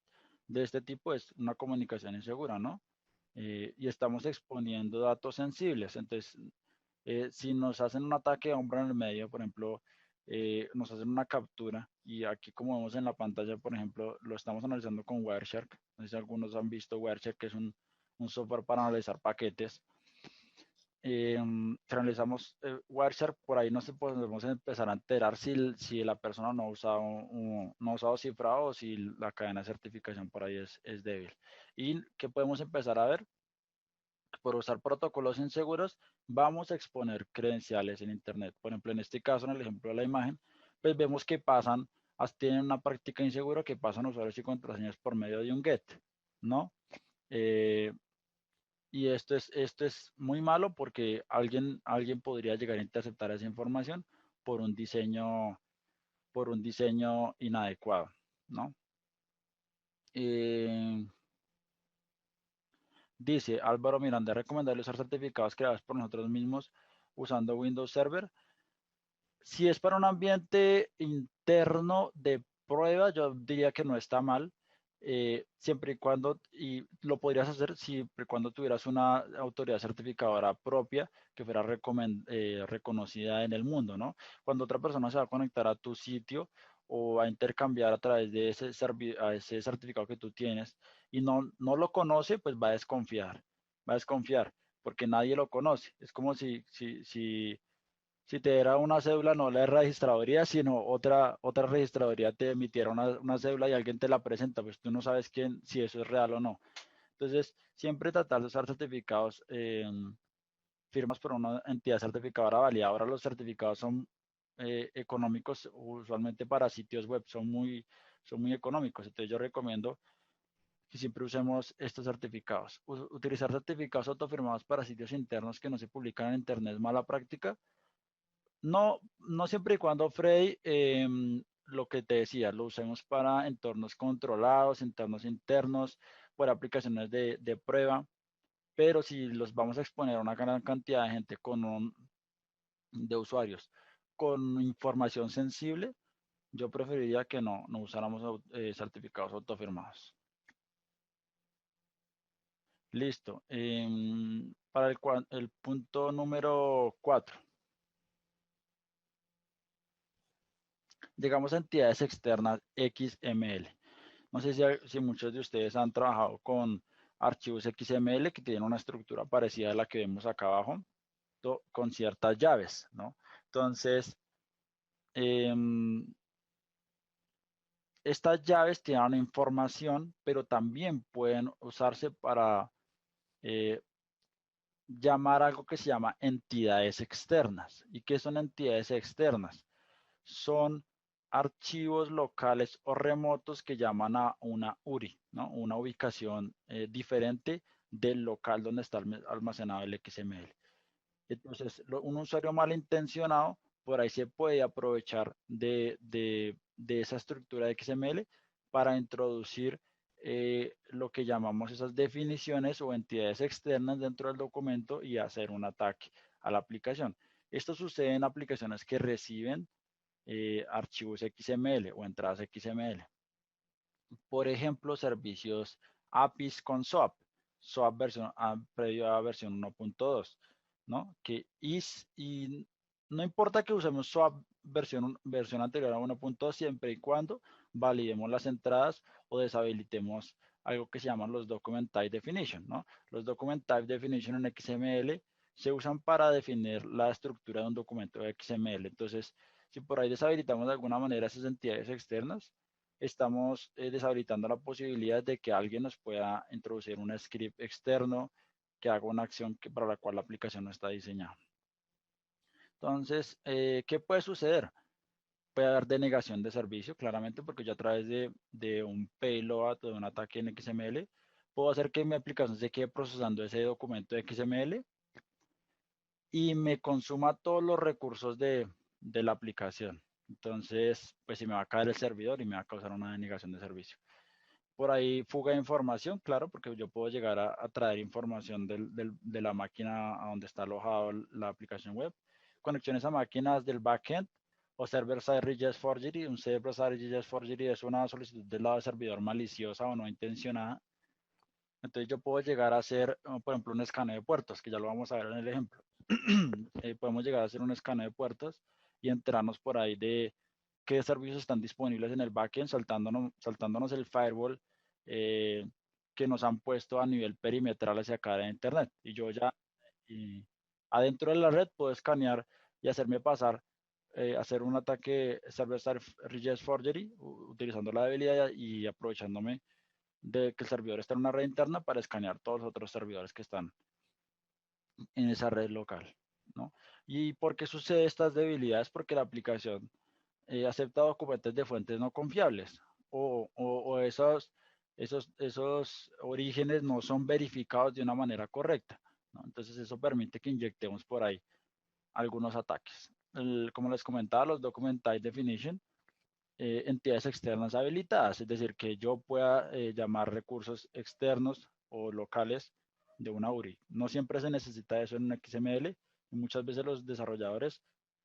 de este tipo? Es una comunicación insegura, ¿no? Y estamos exponiendo datos sensibles. Entonces, si nos hacen un ataque a hombre en el medio, por ejemplo, nos hacen una captura y aquí como vemos en la pantalla, por ejemplo, lo estamos analizando con Wireshark. No sé si algunos han visto Wireshark, que es un software para analizar paquetes. Realizamos Wireshark, por ahí nos podemos empezar a enterar si la persona no ha usado, no ha usado cifrado o si la cadena de certificación por ahí es débil. ¿Y qué podemos empezar a ver? Por usar protocolos inseguros, vamos a exponer credenciales en Internet. Por ejemplo, en este caso, en el ejemplo de la imagen, pues vemos que pasan, tienen una práctica insegura que pasan usuarios y contraseñas por medio de un GET, ¿no? Eh, y esto es muy malo porque alguien podría llegar a interceptar esa información por por un diseño inadecuado, ¿no? Eh, Dice Álvaro Miranda, ¿es recomendable usar certificados creados por nosotros mismos usando Windows Server? Si es para un ambiente interno de prueba, yo diría que no está mal, siempre y cuando, y lo podrías hacer siempre y cuando tuvieras una autoridad certificadora propia que fuera reconocida en el mundo, ¿no? Cuando otra persona se va a conectar a tu sitio o a intercambiar a través de a ese certificado que tú tienes y no lo conoce, pues va a desconfiar, porque nadie lo conoce. Es como si te diera una cédula, no la registraduría, sino otra registraduría te emitiera una cédula y alguien te la presenta, pues tú no sabes si eso es real o no. Entonces, siempre tratar de usar certificados, firmas por una entidad certificadora válida. Ahora los certificados son económicos, usualmente para sitios web son muy económicos. Entonces, yo recomiendo que siempre usemos estos certificados. Utilizar certificados autofirmados para sitios internos que no se publican en Internet es mala práctica. No, no siempre y cuando, Freddy, lo que te decía, lo usemos para entornos controlados, entornos internos, por aplicaciones de prueba, pero si los vamos a exponer a una gran cantidad de gente de usuarios con información sensible, yo preferiría que no usáramos certificados autofirmados. Listo. Para el punto número 4. Llegamos a entidades externas XML. No sé si muchos de ustedes han trabajado con archivos XML que tienen una estructura parecida a la que vemos acá abajo, con ciertas llaves, ¿no? Entonces, em, estas llaves tienen una información, pero también pueden usarse para eh, llamar algo que se llama entidades externas. ¿Y qué son entidades externas? Son archivos locales o remotos que llaman a una URI, ¿no? Una ubicación diferente del local donde está almacenado el XML. Entonces, un usuario malintencionado por ahí se puede aprovechar de esa estructura de XML para introducir lo que llamamos esas definiciones o entidades externas dentro del documento y hacer un ataque a la aplicación. Esto sucede en aplicaciones que reciben archivos XML o entradas XML. Por ejemplo, servicios APIs con SOAP. SOAP previo a versión 1.2, ¿no? Y no importa que usemos SOAP versión anterior a 1.2 siempre y cuando validemos las entradas o deshabilitemos algo que se llaman los Document Type Definition, ¿no? Los Document Type Definition en XML se usan para definir la estructura de un documento de XML. Entonces, si por ahí deshabilitamos de alguna manera esas entidades externas, estamos deshabilitando la posibilidad de que alguien nos pueda introducir un script externo que haga una acción para la cual la aplicación no está diseñada. Entonces, ¿qué puede suceder? Puede haber denegación de servicio, claramente, porque yo a través de un payload o de un ataque en XML, puedo hacer que mi aplicación se quede procesando ese documento de XML y me consuma todos los recursos de la aplicación. Entonces, pues se me va a caer el servidor y me va a causar una denegación de servicio. Por ahí fuga de información, claro, porque yo puedo llegar a traer información de la máquina a donde está alojado la aplicación web. Conexiones a máquinas del backend o server-side regex forgery. Un server-side regex forgery es una solicitud del lado del servidor maliciosa o no intencionada. Entonces yo puedo llegar a hacer, por ejemplo, un escaneo de puertos, que ya lo vamos a ver en el ejemplo. Podemos llegar a hacer un escaneo de puertos y enterarnos por ahí de qué servicios están disponibles en el backend, saltándonos el firewall eh, que nos han puesto a nivel perimetral hacia acá de Internet. Y yo ya adentro de la red puedo escanear y hacerme pasar, hacer un ataque server-side regex forgery utilizando la debilidad y aprovechándome de que el servidor está en una red interna para escanear todos los otros servidores que están en esa red local, ¿no? ¿Y por qué sucede estas debilidades? Porque la aplicación acepta documentos de fuentes no confiables o esos orígenes no son verificados de una manera correcta, ¿no? Entonces eso permite que inyectemos por ahí algunos ataques. Como les comentaba, los Document Type Definition, entidades externas habilitadas, es decir, que yo pueda llamar recursos externos o locales de una URI. No siempre se necesita eso en un XML y muchas veces los desarrolladores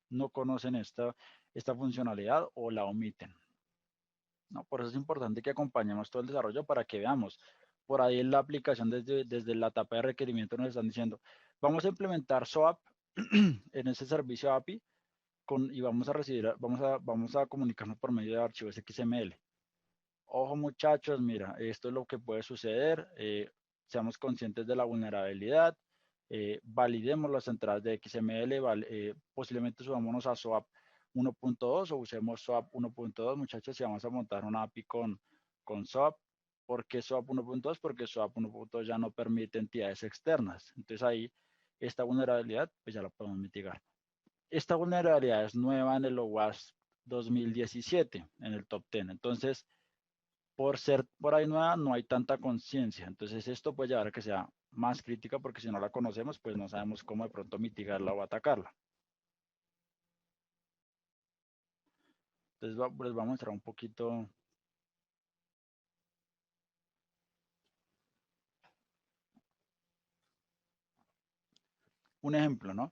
no conocen esta funcionalidad o la omiten, ¿no? Por eso es importante que acompañemos todo el desarrollo para que veamos. Por ahí en la aplicación desde la etapa de requerimiento nos están diciendo, vamos a implementar SOAP en ese servicio API y vamos a comunicarnos por medio de archivos XML. Ojo muchachos, mira, esto es lo que puede suceder, seamos conscientes de la vulnerabilidad, validemos las entradas de XML, posiblemente subámonos a SOAP 1.2 o usemos SOAP 1.2, muchachos, si vamos a montar una API con SOAP. ¿Por qué SOAP 1.2? Porque SOAP 1.2 ya no permite entidades externas. Entonces ahí esta vulnerabilidad pues ya la podemos mitigar. Esta vulnerabilidad es nueva en el OWASP 2017, en el top 10. Entonces, por ser por ahí nueva, no hay tanta conciencia. Entonces, esto puede llevar a que sea más crítica porque si no la conocemos, pues no sabemos cómo de pronto mitigarla o atacarla. Entonces, les voy a mostrar un poquito. Un ejemplo, ¿no?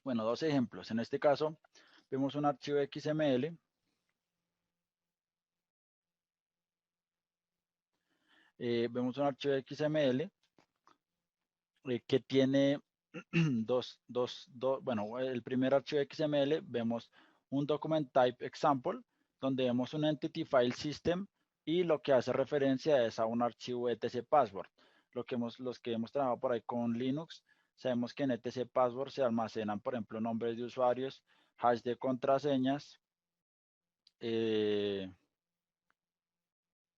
Bueno, dos ejemplos. En este caso, vemos un archivo XML. Vemos un archivo XML que tiene bueno, el primer archivo XML vemos un document type example, donde vemos un entity file system y lo que hace referencia es a un archivo etc password. Los que hemos trabajado por ahí con Linux, sabemos que en etc password se almacenan, por ejemplo, nombres de usuarios, hash de contraseñas,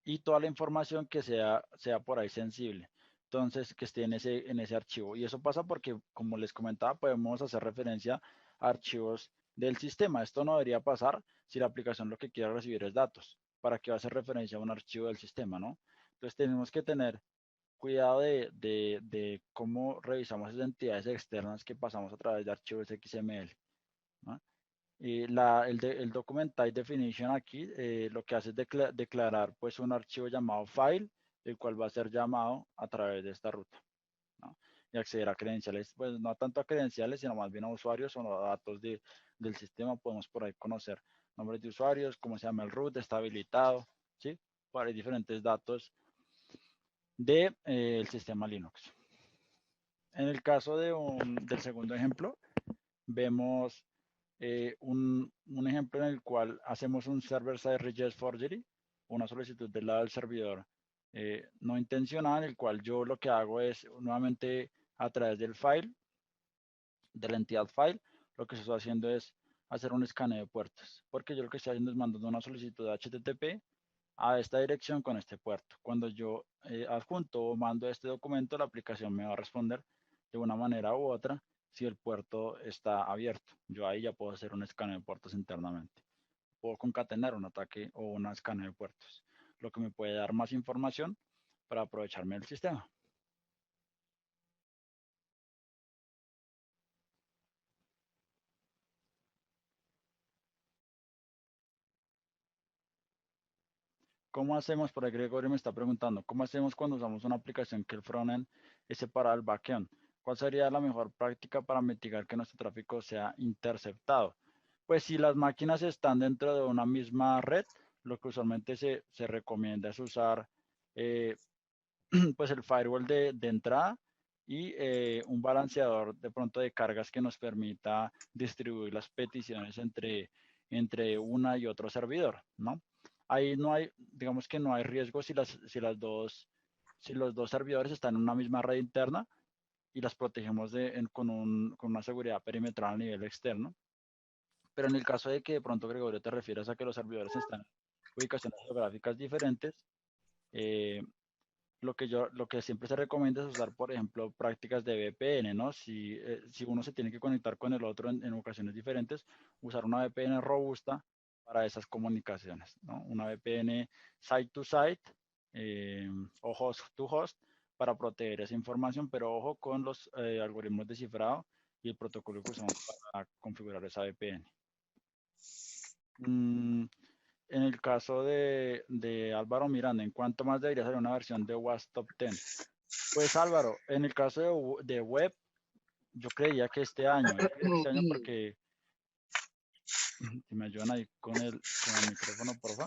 y toda la información que sea por ahí sensible. Entonces, que esté en ese archivo. Y eso pasa porque, como les comentaba, podemos hacer referencia a archivos del sistema. Esto no debería pasar si la aplicación lo que quiere recibir es datos. ¿Para qué va a hacer referencia a un archivo del sistema, no? Entonces, tenemos que tener cuidado de cómo revisamos esas entidades externas que pasamos a través de archivos XML, ¿no? Y el document type definition aquí lo que hace es declarar pues un archivo llamado file, el cual va a ser llamado a través de esta ruta, ¿no? Y acceder a credenciales, pues no tanto a credenciales, sino más bien a usuarios o a datos del sistema. Podemos por ahí conocer nombres de usuarios, cómo se llama el root, está habilitado, ¿sí? Por ahí diferentes datos del sistema Linux. En el caso del segundo ejemplo, vemos un ejemplo en el cual hacemos un server-side request forgery, una solicitud del lado del servidor no intencionada, en el cual yo lo que hago es nuevamente a través del file, de la entidad file, lo que estoy haciendo es hacer un escaneo de puertos, porque yo lo que estoy haciendo es mandando una solicitud de HTTP a esta dirección con este puerto. Cuando yo adjunto o mando este documento, la aplicación me va a responder de una manera u otra si el puerto está abierto. Yo ahí ya puedo hacer un escaneo de puertos internamente. Puedo concatenar un ataque o un escaneo de puertos, lo que me puede dar más información para aprovecharme del sistema. ¿Cómo hacemos? Por ahí Gregorio me está preguntando, ¿cómo hacemos cuando usamos una aplicación que el frontend es separado del backend? ¿Cuál sería la mejor práctica para mitigar que nuestro tráfico sea interceptado? Pues si las máquinas están dentro de una misma red, lo que usualmente se recomienda es usar eh, pues el firewall de entrada y un balanceador de pronto de cargas que nos permita distribuir las peticiones entre una y otro servidor, ¿no? Ahí no hay, digamos que no hay riesgo si los dos servidores están en una misma red interna y las protegemos con una seguridad perimetral a nivel externo. Pero en el caso de que de pronto, Gregorio, te refieras a que los servidores están en ubicaciones geográficas diferentes, eh, lo que siempre se recomienda es usar, por ejemplo, prácticas de VPN, ¿no? Si uno se tiene que conectar con el otro en ocasiones diferentes, usar una VPN robusta para esas comunicaciones, ¿no? Una VPN site to site o host to host para proteger esa información, pero ojo con los algoritmos de cifrado y el protocolo que usamos para configurar esa VPN. Mm, en el caso de Álvaro Miranda, ¿en cuánto más debería ser una versión de WASP Top 10? Pues Álvaro, en el caso de web, yo creía que este año, porque si me ayudan ahí con el micrófono, porfa.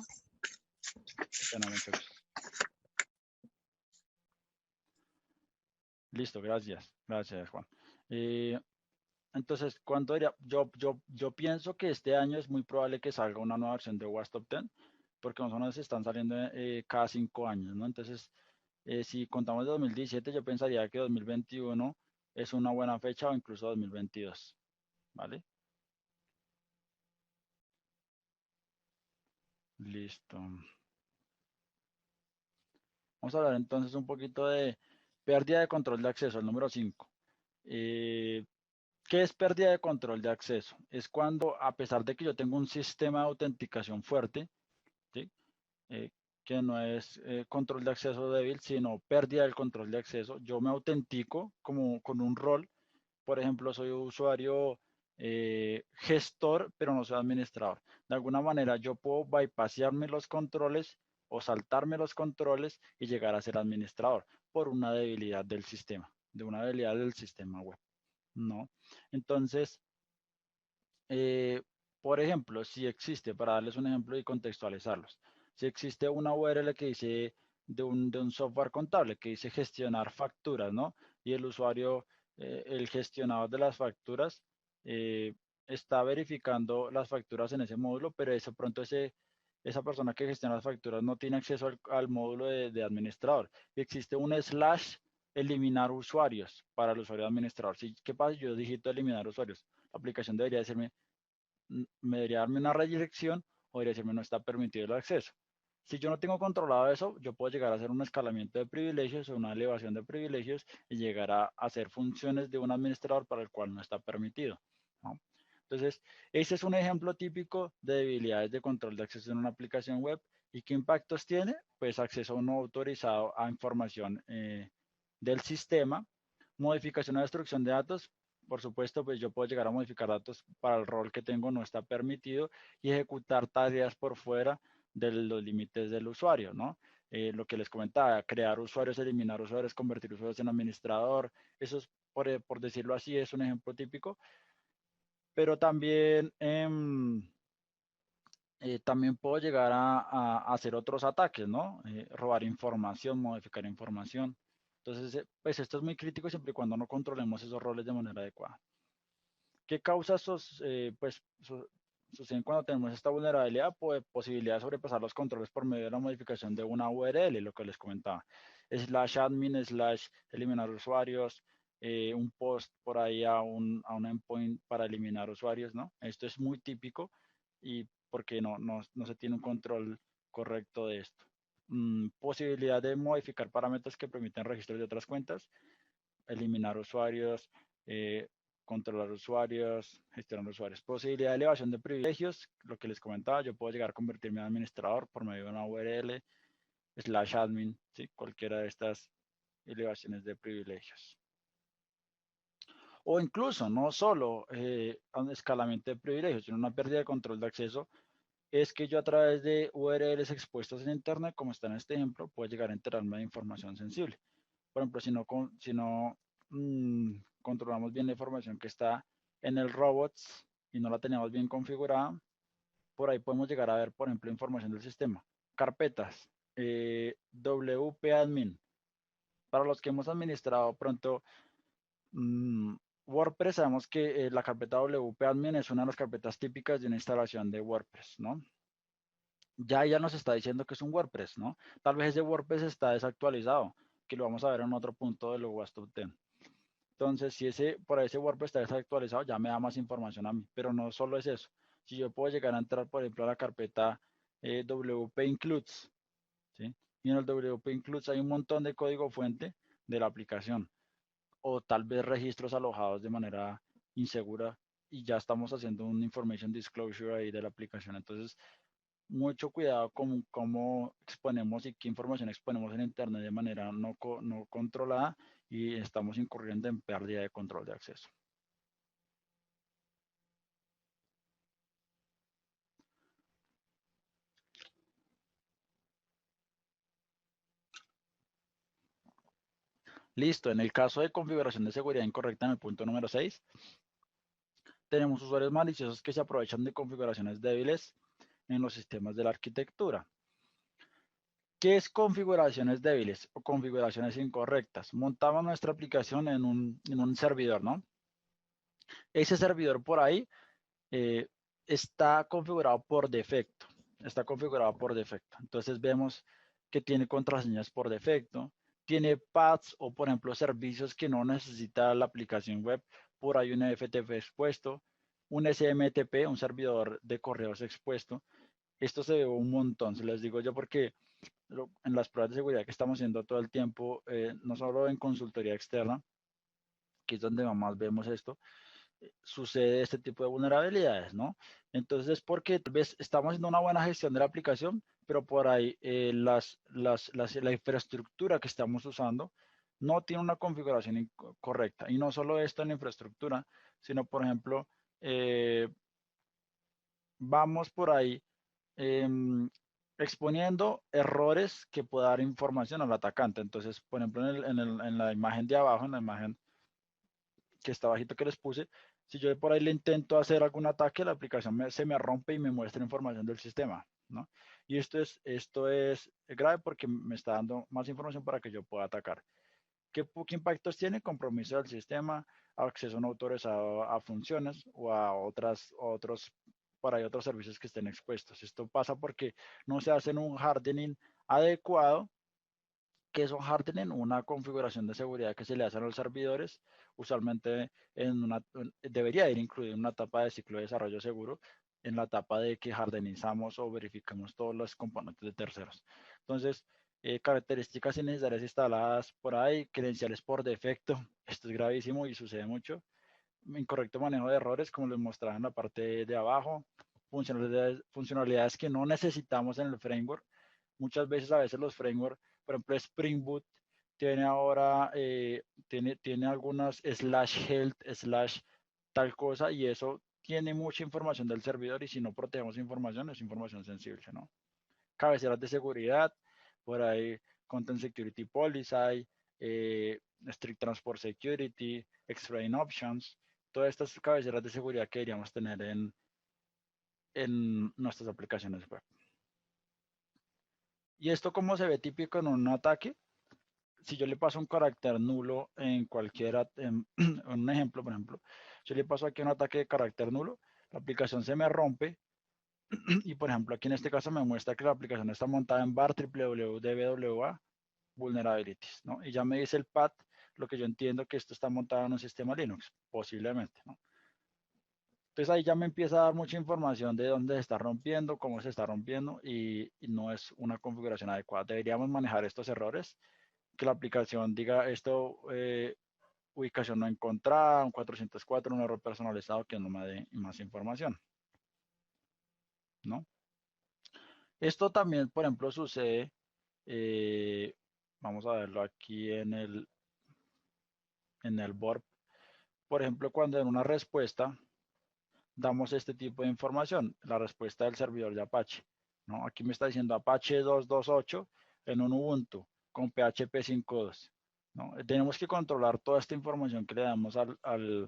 Qué pena, muchachos. Listo, gracias. Gracias, Juan. Entonces, ¿cuánto diría? Yo pienso que este año es muy probable que salga una nueva versión de WASP Top 10, porque más o menos están saliendo cada 5 años, ¿no? Entonces, si contamos de 2017, yo pensaría que 2021 es una buena fecha o incluso 2022, ¿vale? Listo. Vamos a hablar entonces un poquito de pérdida de control de acceso, el número 5. Eh, ¿Qué es pérdida de control de acceso? Es cuando, a pesar de que yo tengo un sistema de autenticación fuerte, ¿sí? Eh, que no es control de acceso débil, sino pérdida del control de acceso, yo me autentico como con un rol. Por ejemplo, soy usuario gestor, pero no soy administrador. De alguna manera yo puedo bypassarme los controles o saltarme los controles y llegar a ser administrador por una debilidad del sistema, de una debilidad del sistema web, ¿no? Entonces, eh, por ejemplo, si existe, para darles un ejemplo y contextualizarlos, si existe una URL que dice de un software contable que dice gestionar facturas, ¿no? Y el usuario, el gestionador de las facturas, eh, está verificando las facturas en ese módulo, pero de pronto esa persona que gestiona las facturas no tiene acceso al módulo de administrador. Y existe un slash eliminar usuarios para el usuario administrador. ¿Qué pasa? Yo digito eliminar usuarios. La aplicación debería decirme, me debería darme una redirección o debería decirme no está permitido el acceso. Si yo no tengo controlado eso, yo puedo llegar a hacer un escalamiento de privilegios o una elevación de privilegios y llegar a hacer funciones de un administrador para el cual no está permitido, ¿no? Entonces, ese es un ejemplo típico de debilidades de control de acceso en una aplicación web. ¿Y qué impactos tiene? Pues acceso no autorizado a información del sistema, modificación o destrucción de datos. Por supuesto, pues yo puedo llegar a modificar datos para el rol que tengo, no está permitido, y ejecutar tareas por fuera de los límites del usuario, ¿no? Lo que les comentaba, crear usuarios, eliminar usuarios, convertir usuarios en administrador, eso es, por decirlo así, es un ejemplo típico, pero también también puedo llegar a hacer otros ataques, ¿no? Robar información, modificar información. Entonces, pues esto es muy crítico siempre y cuando no controlemos esos roles de manera adecuada. ¿Qué causas suceden cuando tenemos esta vulnerabilidad? Pues posibilidad de sobrepasar los controles por medio de la modificación de una URL, lo que les comentaba. Slash admin, slash eliminar usuarios, un post por ahí a un endpoint para eliminar usuarios, ¿no? Esto es muy típico y porque no se tiene un control correcto de esto. Posibilidad de modificar parámetros que permiten registros de otras cuentas, eliminar usuarios, eh, controlar usuarios, gestionar usuarios. Posibilidad de elevación de privilegios, lo que les comentaba, yo puedo llegar a convertirme en administrador por medio de una URL, slash admin, ¿sí? Cualquiera de estas elevaciones de privilegios. O incluso, no solo un escalamiento de privilegios, sino una pérdida de control de acceso, es que yo a través de URLs expuestos en Internet, como está en este ejemplo, puedo llegar a enterarme de información sensible. Por ejemplo, si no controlamos bien la información que está en el robots y no la tenemos bien configurada, por ahí podemos llegar a ver, por ejemplo, información del sistema. Carpetas, WP admin. Para los que hemos administrado pronto WordPress, sabemos que la carpeta WP admin es una de las carpetas típicas de una instalación de WordPress, ¿no? Ya nos está diciendo que es un WordPress, ¿no? Tal vez ese WordPress está desactualizado, que lo vamos a ver en otro punto de lo WASP 10. Entonces, si por ese WordPress está desactualizado, ya me da más información a mí. Pero no solo es eso. Si yo puedo llegar a entrar, por ejemplo, a la carpeta WP Includes, ¿sí? Y en el WP Includes hay un montón de código fuente de la aplicación. O tal vez registros alojados de manera insegura y ya estamos haciendo un information disclosure ahí de la aplicación. Entonces, mucho cuidado con cómo exponemos y qué información exponemos en Internet de manera no controlada y estamos incurriendo en pérdida de control de acceso. Listo, en el caso de configuración de seguridad incorrecta en el punto número 6, tenemos usuarios maliciosos que se aprovechan de configuraciones débiles en los sistemas de la arquitectura. ¿Qué es configuraciones débiles o configuraciones incorrectas? Montamos nuestra aplicación en un servidor, ¿no? Ese servidor por ahí eh, está configurado por defecto. Está configurado por defecto. Entonces vemos que tiene contraseñas por defecto, tiene paths o por ejemplo servicios que no necesita la aplicación web. Por ahí un FTP expuesto, un SMTP, un servidor de correos expuesto. Esto se ve un montón, se les digo yo porque en las pruebas de seguridad que estamos haciendo todo el tiempo, no solo en consultoría externa, que es donde más vemos esto, sucede este tipo de vulnerabilidades, ¿no? Entonces es porque tal vez estamos haciendo una buena gestión de la aplicación, pero por ahí la infraestructura que estamos usando no tiene una configuración correcta. Y no solo esto en la infraestructura, sino por ejemplo, eh, vamos por ahí eh, exponiendo errores que pueda dar información al atacante. Entonces, por ejemplo, en la imagen de abajo, en la imagen que está bajito que les puse, si yo por ahí le intento hacer algún ataque, la aplicación se me rompe y me muestra información del sistema, ¿no? Y esto es grave porque me está dando más información para que yo pueda atacar. ¿Qué impactos tiene? Compromiso del sistema, acceso no autorizado a funciones o a otros, para otros servicios que estén expuestos. Esto pasa porque no se hace un hardening adecuado. ¿Qué es un hardening? Una configuración de seguridad que se le hace a los servidores, usualmente debería ir incluido en una etapa de ciclo de desarrollo seguro, en la etapa de que hardenizamos o verificamos todos los componentes de terceros. Entonces, características innecesarias instaladas por ahí, credenciales por defecto, esto es gravísimo y sucede mucho. Incorrecto manejo de errores, como les mostraba en la parte de abajo, funcionalidades que no necesitamos en el framework. Muchas veces, a veces los frameworks, por ejemplo, Spring Boot tiene ahora, tiene algunas slash health, slash tal cosa, y eso tiene mucha información del servidor, y si no protegemos información, es información sensible, ¿no? Cabeceras de seguridad, por ahí Content Security Policy, Strict Transport Security, Explain Options, todas estas cabeceras de seguridad que deberíamos tener en nuestras aplicaciones web. ¿Y esto cómo se ve típico en un ataque? Si yo le paso un carácter nulo en cualquiera, en un ejemplo, por ejemplo, yo le paso aquí un ataque de carácter nulo, la aplicación se me rompe y, por ejemplo, aquí en este caso me muestra que la aplicación está montada en var www.dbwa vulnerabilities, ¿no? Y ya me dice el path, lo que yo entiendo que esto está montado en un sistema Linux, posiblemente, ¿no? Entonces ahí ya me empieza a dar mucha información de dónde se está rompiendo, cómo se está rompiendo y no es una configuración adecuada. Deberíamos manejar estos errores, que la aplicación diga esto, ubicación no encontrada, un 404, un error personalizado que no me dé más información, ¿no? Esto también, por ejemplo, sucede, eh, vamos a verlo aquí en el BORP, por ejemplo, cuando en una respuesta damos este tipo de información, la respuesta del servidor de Apache, ¿no? Aquí me está diciendo Apache 228 en un Ubuntu con PHP 5.2, ¿no? Tenemos que controlar toda esta información que le damos al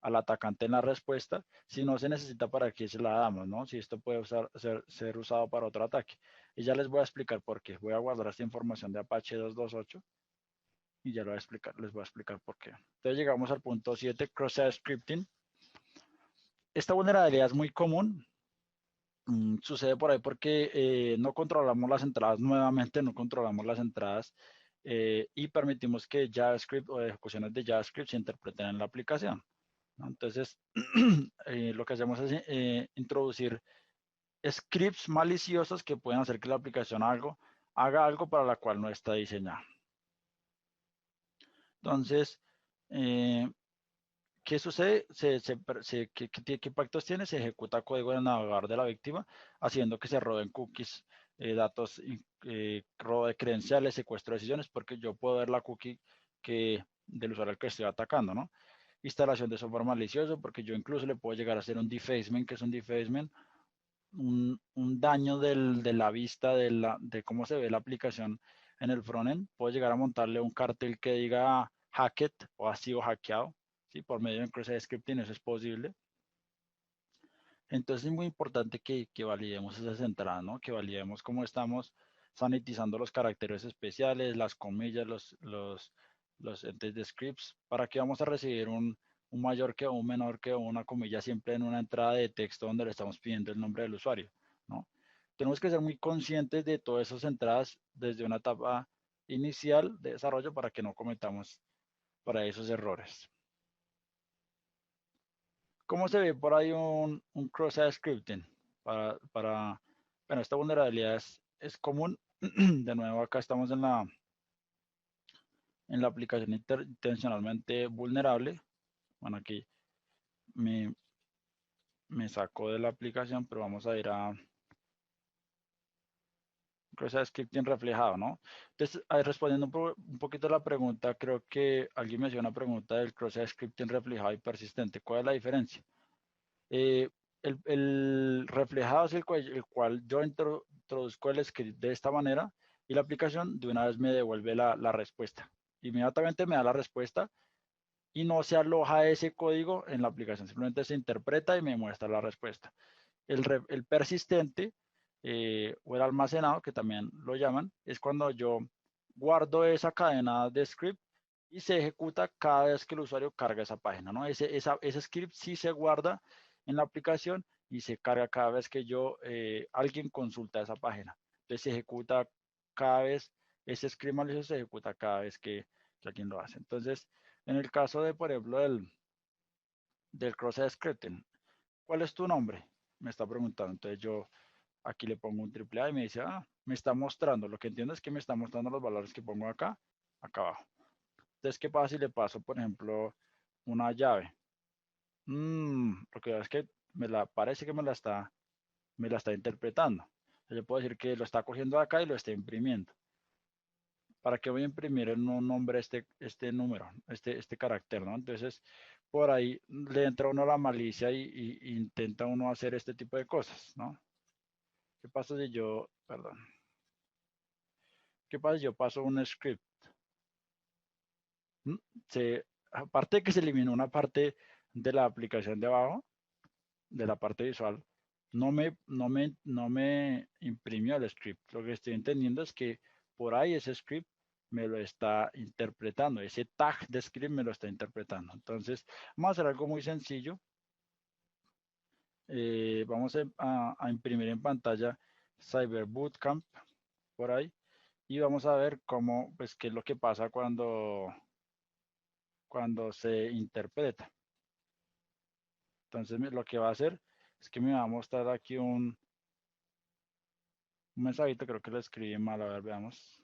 atacante en la respuesta, si no se necesita para qué se la damos, ¿no? Si esto puede ser usado para otro ataque. Y ya les voy a explicar por qué. Voy a guardar esta información de Apache 228 y ya lo voy a explicar, les voy a explicar por qué. Entonces llegamos al punto 7, cross-site scripting. Esta vulnerabilidad es muy común. Sucede por ahí porque no controlamos las entradas nuevamente, no controlamos las entradas y permitimos que JavaScript o ejecuciones de JavaScript se interpreten en la aplicación, ¿no? Entonces, lo que hacemos es introducir scripts maliciosos que pueden hacer que la aplicación haga algo para la cual no está diseñada. Entonces, eh, ¿qué sucede? ¿Qué impactos tiene? Se ejecuta código en el navegador de la víctima, haciendo que se roben cookies, datos, robo de credenciales, secuestro de decisiones, porque yo puedo ver la cookie del usuario al que estoy atacando, ¿no? Instalación de software malicioso, porque yo incluso le puedo llegar a hacer un defacement, que es un defacement, un daño de la vista de cómo se ve la aplicación en el frontend. Puedo llegar a montarle un cartel que diga hacked o ha sido hackeado, ¿sí? Por medio de cross-site scripting eso es posible. Entonces es muy importante que validemos esas entradas, ¿no? Que validemos cómo estamos sanitizando los caracteres especiales, las comillas, los entes de scripts, para que vamos a recibir un mayor que o un menor que o una comilla siempre en una entrada de texto donde le estamos pidiendo el nombre del usuario, ¿no? Tenemos que ser muy conscientes de todas esas entradas desde una etapa inicial de desarrollo para que no cometamos para esos errores. ¿Cómo se ve por ahí un cross-site scripting? Bueno, esta vulnerabilidad es común. De nuevo, acá estamos en la aplicación intencionalmente vulnerable. Bueno, aquí me, me sacó de la aplicación, pero vamos a ir a cross-site scripting reflejado, ¿no? Entonces, ahí respondiendo un poquito a la pregunta, creo que alguien me hizo una pregunta del cross-site scripting reflejado y persistente. ¿Cuál es la diferencia? Eh, el reflejado es el cual yo introduzco el script de esta manera y la aplicación de una vez me devuelve la respuesta. Inmediatamente me da la respuesta y no se aloja ese código en la aplicación, simplemente se interpreta y me muestra la respuesta. El persistente o el almacenado, que también lo llaman, es cuando yo guardo esa cadena de script y se ejecuta cada vez que el usuario carga esa página, ¿no? Ese script sí se guarda en la aplicación y se carga cada vez que alguien consulta esa página. Entonces se ejecuta cada vez, ese script malicioso se ejecuta cada vez que alguien lo hace. Entonces, en el caso de, por ejemplo, del cross-site scripting, ¿cuál es tu nombre? Me está preguntando. Entonces yo aquí le pongo un triple A y me dice, me está mostrando. Lo que entiendo es que me está mostrando los valores que pongo acá abajo. Entonces, ¿qué pasa si le paso, por ejemplo, una llave? Lo que es que parece que me la está interpretando. Yo puedo decir que lo está cogiendo acá y lo está imprimiendo. ¿Para qué voy a imprimir en un nombre este número, este carácter, ¿no? Entonces, por ahí le entra uno la malicia y intenta uno hacer este tipo de cosas, ¿no? ¿Qué pasa si yo, perdón, qué pasa si yo paso un script? ¿Mm? Aparte de que se eliminó una parte de la aplicación de abajo, de la parte visual, no me imprimió el script. Lo que estoy entendiendo es que por ahí ese script me lo está interpretando, ese tag de script me lo está interpretando. Entonces, vamos a hacer algo muy sencillo. Vamos a imprimir en pantalla Cyber Bootcamp por ahí y vamos a ver cómo, pues, qué es lo que pasa cuando se interpreta. Entonces, lo que va a hacer es que me va a mostrar aquí un mensajito, creo que lo escribí mal, a ver, veamos.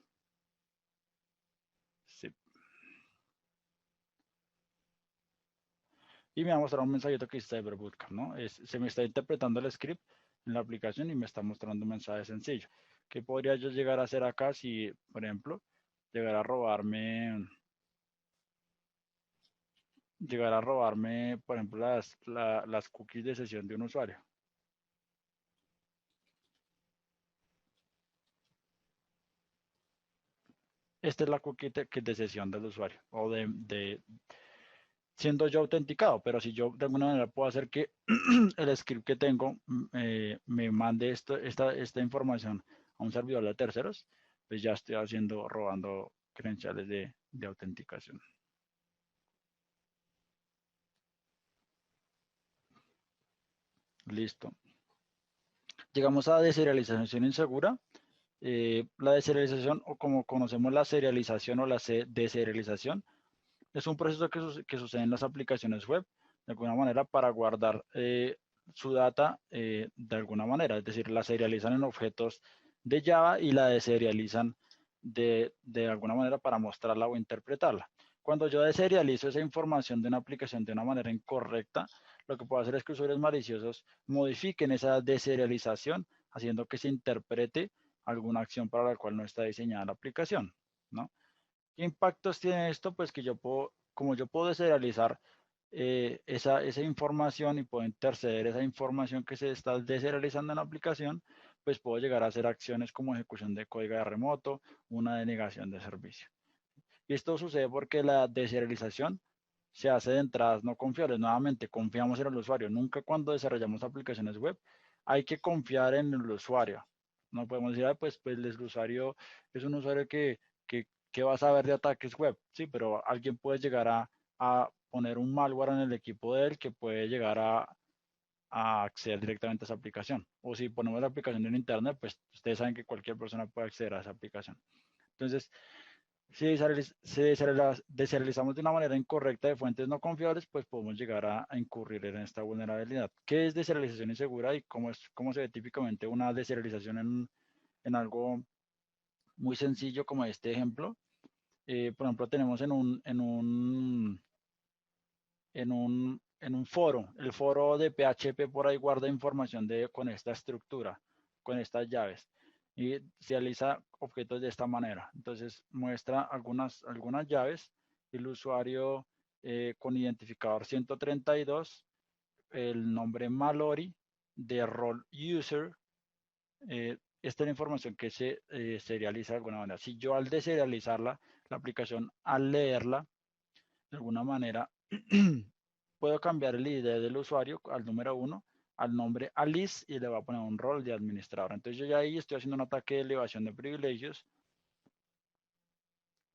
Sí. Y me va a mostrar un mensajito que dice Cyber Bootcamp, ¿no? Se me está interpretando el script en la aplicación y me está mostrando un mensaje sencillo. ¿Qué podría yo llegar a hacer acá si, por ejemplo, llegar a robarme, por ejemplo, las cookies de sesión de un usuario? Esta es la cookie de sesión del usuario o siendo yo autenticado, pero si yo de alguna manera puedo hacer que el script que tengo me mande esta información a un servidor de terceros, pues ya estoy robando credenciales de autenticación. Listo. Llegamos a deserialización insegura. La deserialización, o como conocemos la serialización o la deserialización, es un proceso que sucede en las aplicaciones web, de alguna manera, para guardar su data de alguna manera. Es decir, la serializan en objetos de Java y la deserializan de alguna manera para mostrarla o interpretarla. Cuando yo deserializo esa información de una aplicación de una manera incorrecta, lo que puedo hacer es que usuarios maliciosos modifiquen esa deserialización, haciendo que se interprete alguna acción para la cual no está diseñada la aplicación, ¿no? ¿Qué impactos tiene esto? Pues que como yo puedo deserializar esa información y puedo interceder esa información que se está deserializando en la aplicación, pues puedo llegar a hacer acciones como ejecución de código de remoto, una denegación de servicio. Y esto sucede porque la deserialización se hace de entradas no confiables. Nuevamente, confiamos en el usuario. Nunca cuando desarrollamos aplicaciones web hay que confiar en el usuario. No podemos decir, pues el usuario es un usuario que va a saber de ataques web. Sí, pero alguien puede llegar a poner un malware en el equipo de él que puede llegar a acceder directamente a esa aplicación. O si ponemos la aplicación en internet, pues ustedes saben que cualquier persona puede acceder a esa aplicación. Entonces, si deserializamos de una manera incorrecta de fuentes no confiables, pues podemos llegar a incurrir en esta vulnerabilidad. ¿Qué es deserialización insegura y cómo se ve típicamente una deserialización en algo muy sencillo como este ejemplo? Por ejemplo, tenemos en un foro, el foro de PHP por ahí guarda información con esta estructura, con estas llaves, y se realiza objetos de esta manera. Entonces muestra algunas llaves, el usuario con identificador 132, el nombre Mallory, de role user, esta es la información que se serializa de alguna manera. Si yo al deserializarla, la aplicación al leerla, de alguna manera, puedo cambiar el ID del usuario al número 1, al nombre Alice y le voy a poner un rol de administrador. Entonces yo ya ahí estoy haciendo un ataque de elevación de privilegios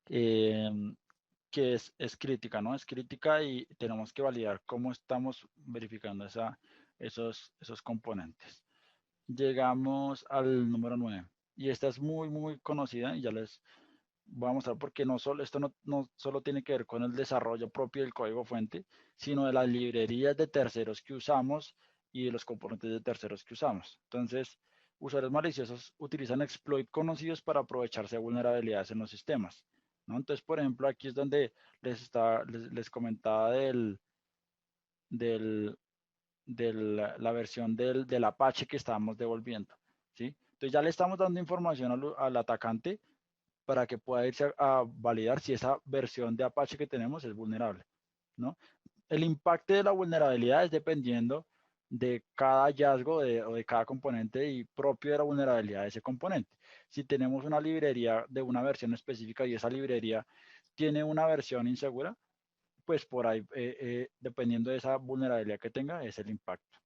eh, que es crítica, ¿no? Es crítica y tenemos que validar cómo estamos verificando esos componentes. Llegamos al número 9 y esta es muy, muy conocida y ya les voy a mostrar porque esto no solo tiene que ver con el desarrollo propio del código fuente, sino de las librerías de terceros que usamos y de los componentes de terceros que usamos. Entonces, usuarios maliciosos utilizan exploit conocidos para aprovecharse de vulnerabilidades en los sistemas, ¿no? Entonces, por ejemplo, aquí es donde les comentaba del, la versión del Apache que estábamos devolviendo, ¿sí? Entonces ya le estamos dando información al atacante para que pueda irse a validar si esa versión de Apache que tenemos es vulnerable, ¿no? El impacto de la vulnerabilidad es dependiendo de cada hallazgo o de cada componente y propio de la vulnerabilidad de ese componente. Si tenemos una librería de una versión específica y esa librería tiene una versión insegura, pues por ahí, dependiendo de esa vulnerabilidad que tenga, es el impacto.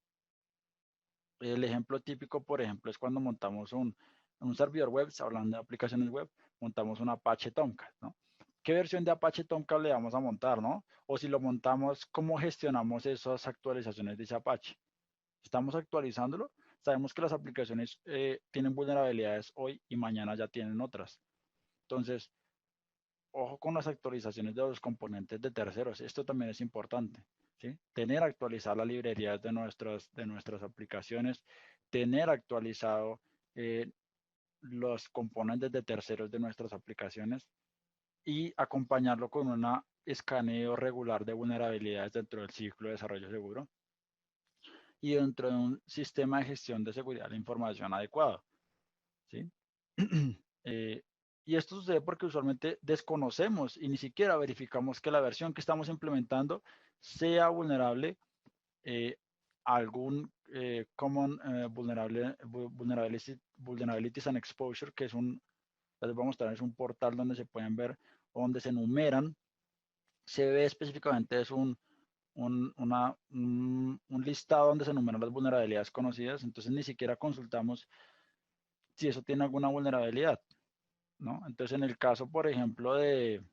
El ejemplo típico, por ejemplo, es cuando montamos un servidor web, hablando de aplicaciones web, montamos un Apache Tomcat, ¿no? ¿Qué versión de Apache Tomcat le vamos a montar, no? O si lo montamos, ¿cómo gestionamos esas actualizaciones de ese Apache? ¿Estamos actualizándolo? Sabemos que las aplicaciones tienen vulnerabilidades hoy y mañana ya tienen otras. Entonces, ojo con las actualizaciones de los componentes de terceros. Esto también es importante, ¿sí? Tener actualizadas las librerías de nuestras aplicaciones, tener actualizado eh, los componentes de terceros de nuestras aplicaciones y acompañarlo con un escaneo regular de vulnerabilidades dentro del ciclo de desarrollo seguro y dentro de un sistema de gestión de seguridad de la información adecuado, ¿sí? Eh, y esto sucede porque usualmente desconocemos y ni siquiera verificamos que la versión que estamos implementando sea vulnerable a algún Common Vulnerabilities and Exposure, que es les voy a mostrar, es un portal donde se pueden ver, donde se enumeran, se ve específicamente, es un listado donde se enumeran las vulnerabilidades conocidas, entonces ni siquiera consultamos si eso tiene alguna vulnerabilidad, ¿no? Entonces, en el caso, por ejemplo, de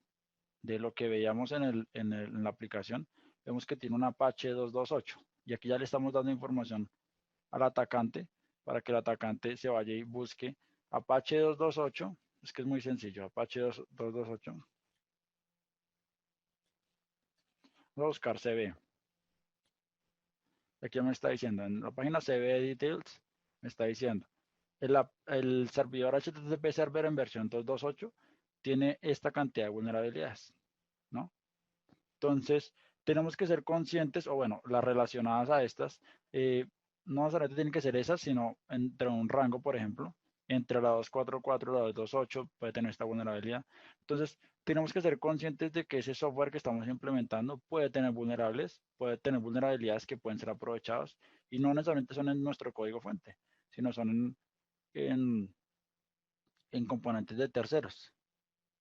lo que veíamos en la aplicación, vemos que tiene un Apache 228 y aquí ya le estamos dando información al atacante para que el atacante se vaya y busque Apache 228, es que es muy sencillo, Apache 228, voy a buscar CB, aquí me está diciendo, en la página CB Details, me está diciendo, el servidor HTTP Server en versión 228 tiene esta cantidad de vulnerabilidades, ¿no? Entonces, tenemos que ser conscientes, o bueno, las relacionadas a estas, no necesariamente tienen que ser esas, sino entre un rango, por ejemplo, entre la 244 y la 228 puede tener esta vulnerabilidad. Entonces, tenemos que ser conscientes de que ese software que estamos implementando puede tener vulnerabilidades que pueden ser aprovechadas y no necesariamente son en nuestro código fuente, sino son en, en componentes de terceros,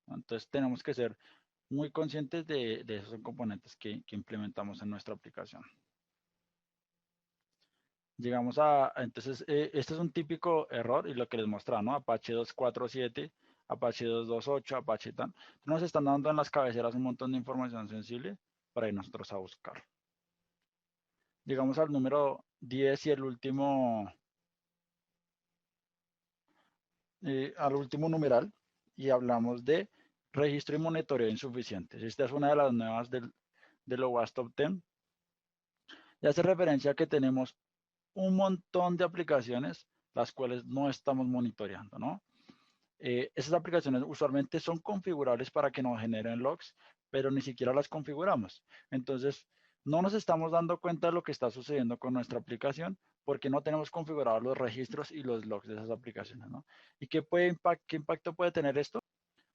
¿no? Entonces, tenemos que ser muy conscientes de esos componentes que implementamos en nuestra aplicación. Llegamos entonces, este es un típico error y lo que les mostraba, ¿no? Apache 247, Apache 228, Apache TAN. Nos están dando en las cabeceras un montón de información sensible para ir nosotros a buscar. Llegamos al número 10 y al último numeral y hablamos de registro y monitoreo insuficientes. Esta es una de las nuevas del OWASP Top 10. Y hace referencia a que tenemos un montón de aplicaciones las cuales no estamos monitoreando, ¿no? Esas aplicaciones usualmente son configurables para que nos generen logs, pero ni siquiera las configuramos. Entonces, no nos estamos dando cuenta de lo que está sucediendo con nuestra aplicación porque no tenemos configurados los registros y los logs de esas aplicaciones, ¿no? ¿Y qué impacto puede tener esto?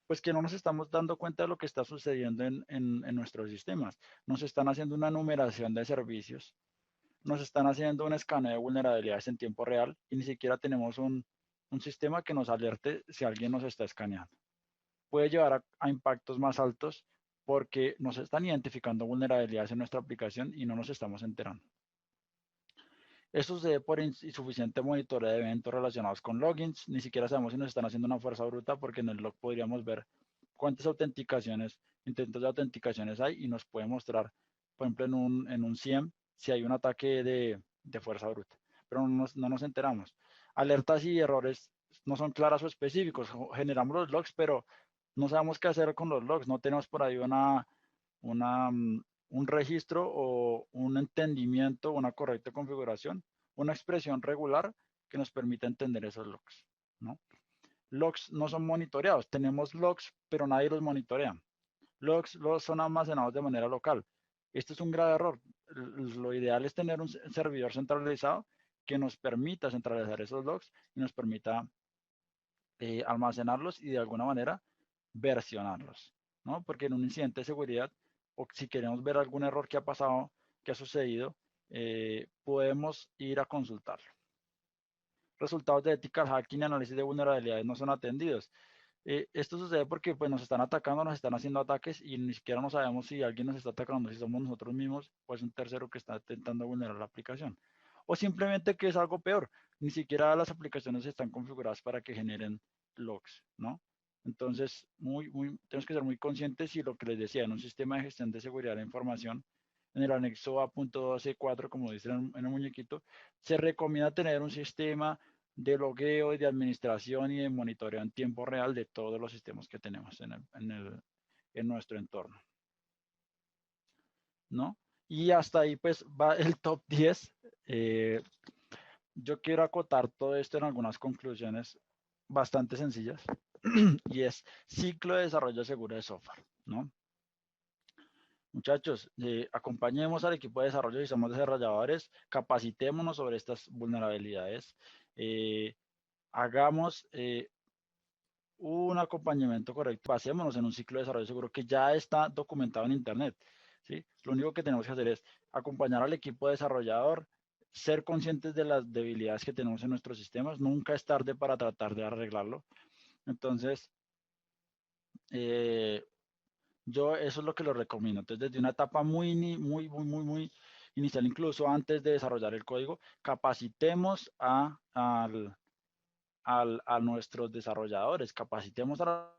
Pues que no nos estamos dando cuenta de lo que está sucediendo en nuestros sistemas. Nos están haciendo una numeración de servicios, nos están haciendo un escaneo de vulnerabilidades en tiempo real y ni siquiera tenemos un sistema que nos alerte si alguien nos está escaneando. Puede llevar a impactos más altos porque nos están identificando vulnerabilidades en nuestra aplicación y no nos estamos enterando. Esto sucede por insuficiente monitoreo de eventos relacionados con logins. Ni siquiera sabemos si nos están haciendo una fuerza bruta porque en el log podríamos ver cuántas autenticaciones, intentos de autenticaciones hay y nos puede mostrar, por ejemplo, en un SIEM, si hay un ataque de fuerza bruta. Pero no nos enteramos. Alertas y errores no son claras o específicos. Generamos los logs, pero no sabemos qué hacer con los logs. No tenemos por ahí una, un registro o un entendimiento, una correcta configuración, una expresión regular que nos permita entender esos logs, ¿no? Logs no son monitoreados, tenemos logs, pero nadie los monitorea. Logs son almacenados de manera local. Esto es un grave error. Lo ideal es tener un servidor centralizado que nos permita centralizar esos logs y nos permita almacenarlos y de alguna manera versionarlos, ¿no? Porque en un incidente de seguridad o si queremos ver algún error que ha pasado, que ha sucedido, podemos ir a consultarlo. Resultados de ethical hacking y análisis de vulnerabilidades no son atendidos. Esto sucede porque pues, nos están atacando, nos están haciendo ataques y ni siquiera no sabemos si alguien nos está atacando, si somos nosotros mismos o es un tercero que está intentando vulnerar la aplicación. o simplemente que es algo peor, ni siquiera las aplicaciones están configuradas para que generen logs, ¿no? Entonces, tenemos que ser muy conscientes y lo que les decía, en un sistema de gestión de seguridad de la información, en el anexo A.12.4, como dice en el muñequito, se recomienda tener un sistema de logueo y de administración y de monitoreo en tiempo real de todos los sistemas que tenemos en nuestro entorno, ¿no? Y hasta ahí pues va el top 10. Eh, yo quiero acotar todo esto en algunas conclusiones bastante sencillas y es ciclo de desarrollo seguro de software, ¿no? Muchachos, acompañemos al equipo de desarrollo si somos desarrolladores, capacitémonos sobre estas vulnerabilidades, eh, hagamos un acompañamiento correcto, basémonos en un ciclo de desarrollo seguro que ya está documentado en Internet, ¿sí? Lo único que tenemos que hacer es acompañar al equipo desarrollador, ser conscientes de las debilidades que tenemos en nuestros sistemas, nunca es tarde para tratar de arreglarlo. Entonces, eh, yo eso es lo que lo recomiendo. Entonces, desde una etapa muy inicial, incluso antes de desarrollar el código, capacitemos a nuestros desarrolladores, capacitemos a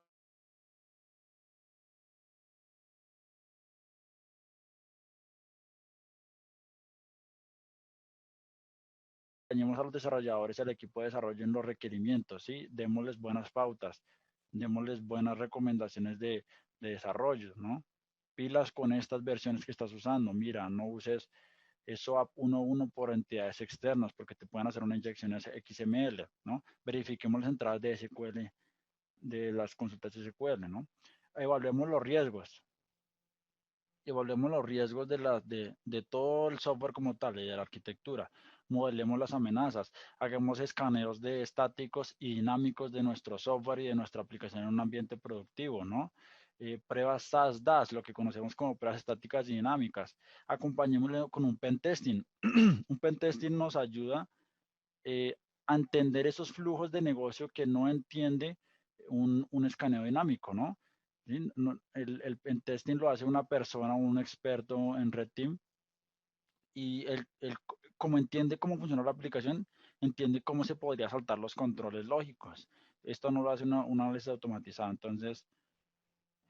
los desarrolladores, al equipo de desarrollo en los requerimientos, ¿sí? Démosles buenas pautas, démosles buenas recomendaciones de desarrollo, ¿no? Pilas con estas versiones que estás usando. Mira, no uses SOAP 1.1 por entidades externas porque te pueden hacer una inyección XML, ¿no? Verifiquemos las entradas de SQL, de las consultas SQL, ¿no? Evaluemos los riesgos. Evaluemos los riesgos de todo el software como tal y de la arquitectura. Modelemos las amenazas. Hagamos escaneos de estáticos y dinámicos de nuestro software y de nuestra aplicación en un ambiente productivo, ¿no? Pruebas SAS-DAS, lo que conocemos como pruebas estáticas y dinámicas. Acompañémoslo con un pentesting. Un pentesting nos ayuda a entender esos flujos de negocio que no entiende un escaneo dinámico, ¿no? ¿Sí? El pentesting lo hace una persona, un experto en Red Team, y como entiende cómo funciona la aplicación, entiende cómo se podría saltar los controles lógicos. Esto no lo hace una análisis automatizado. Entonces,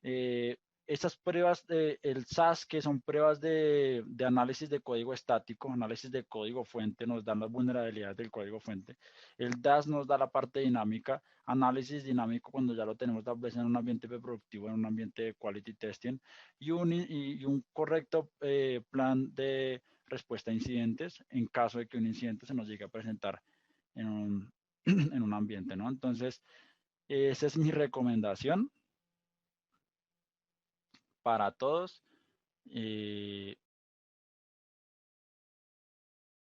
eh, estas pruebas, el SAS, que son pruebas de análisis de código estático, análisis de código fuente, nos dan las vulnerabilidades del código fuente. El DAS nos da la parte dinámica, análisis dinámico cuando ya lo tenemos tal vez en un ambiente productivo, en un ambiente de quality testing, y un correcto plan de respuesta a incidentes en caso de que un incidente se nos llegue a presentar en un, en un ambiente, ¿no? Entonces, esa es mi recomendación para todos.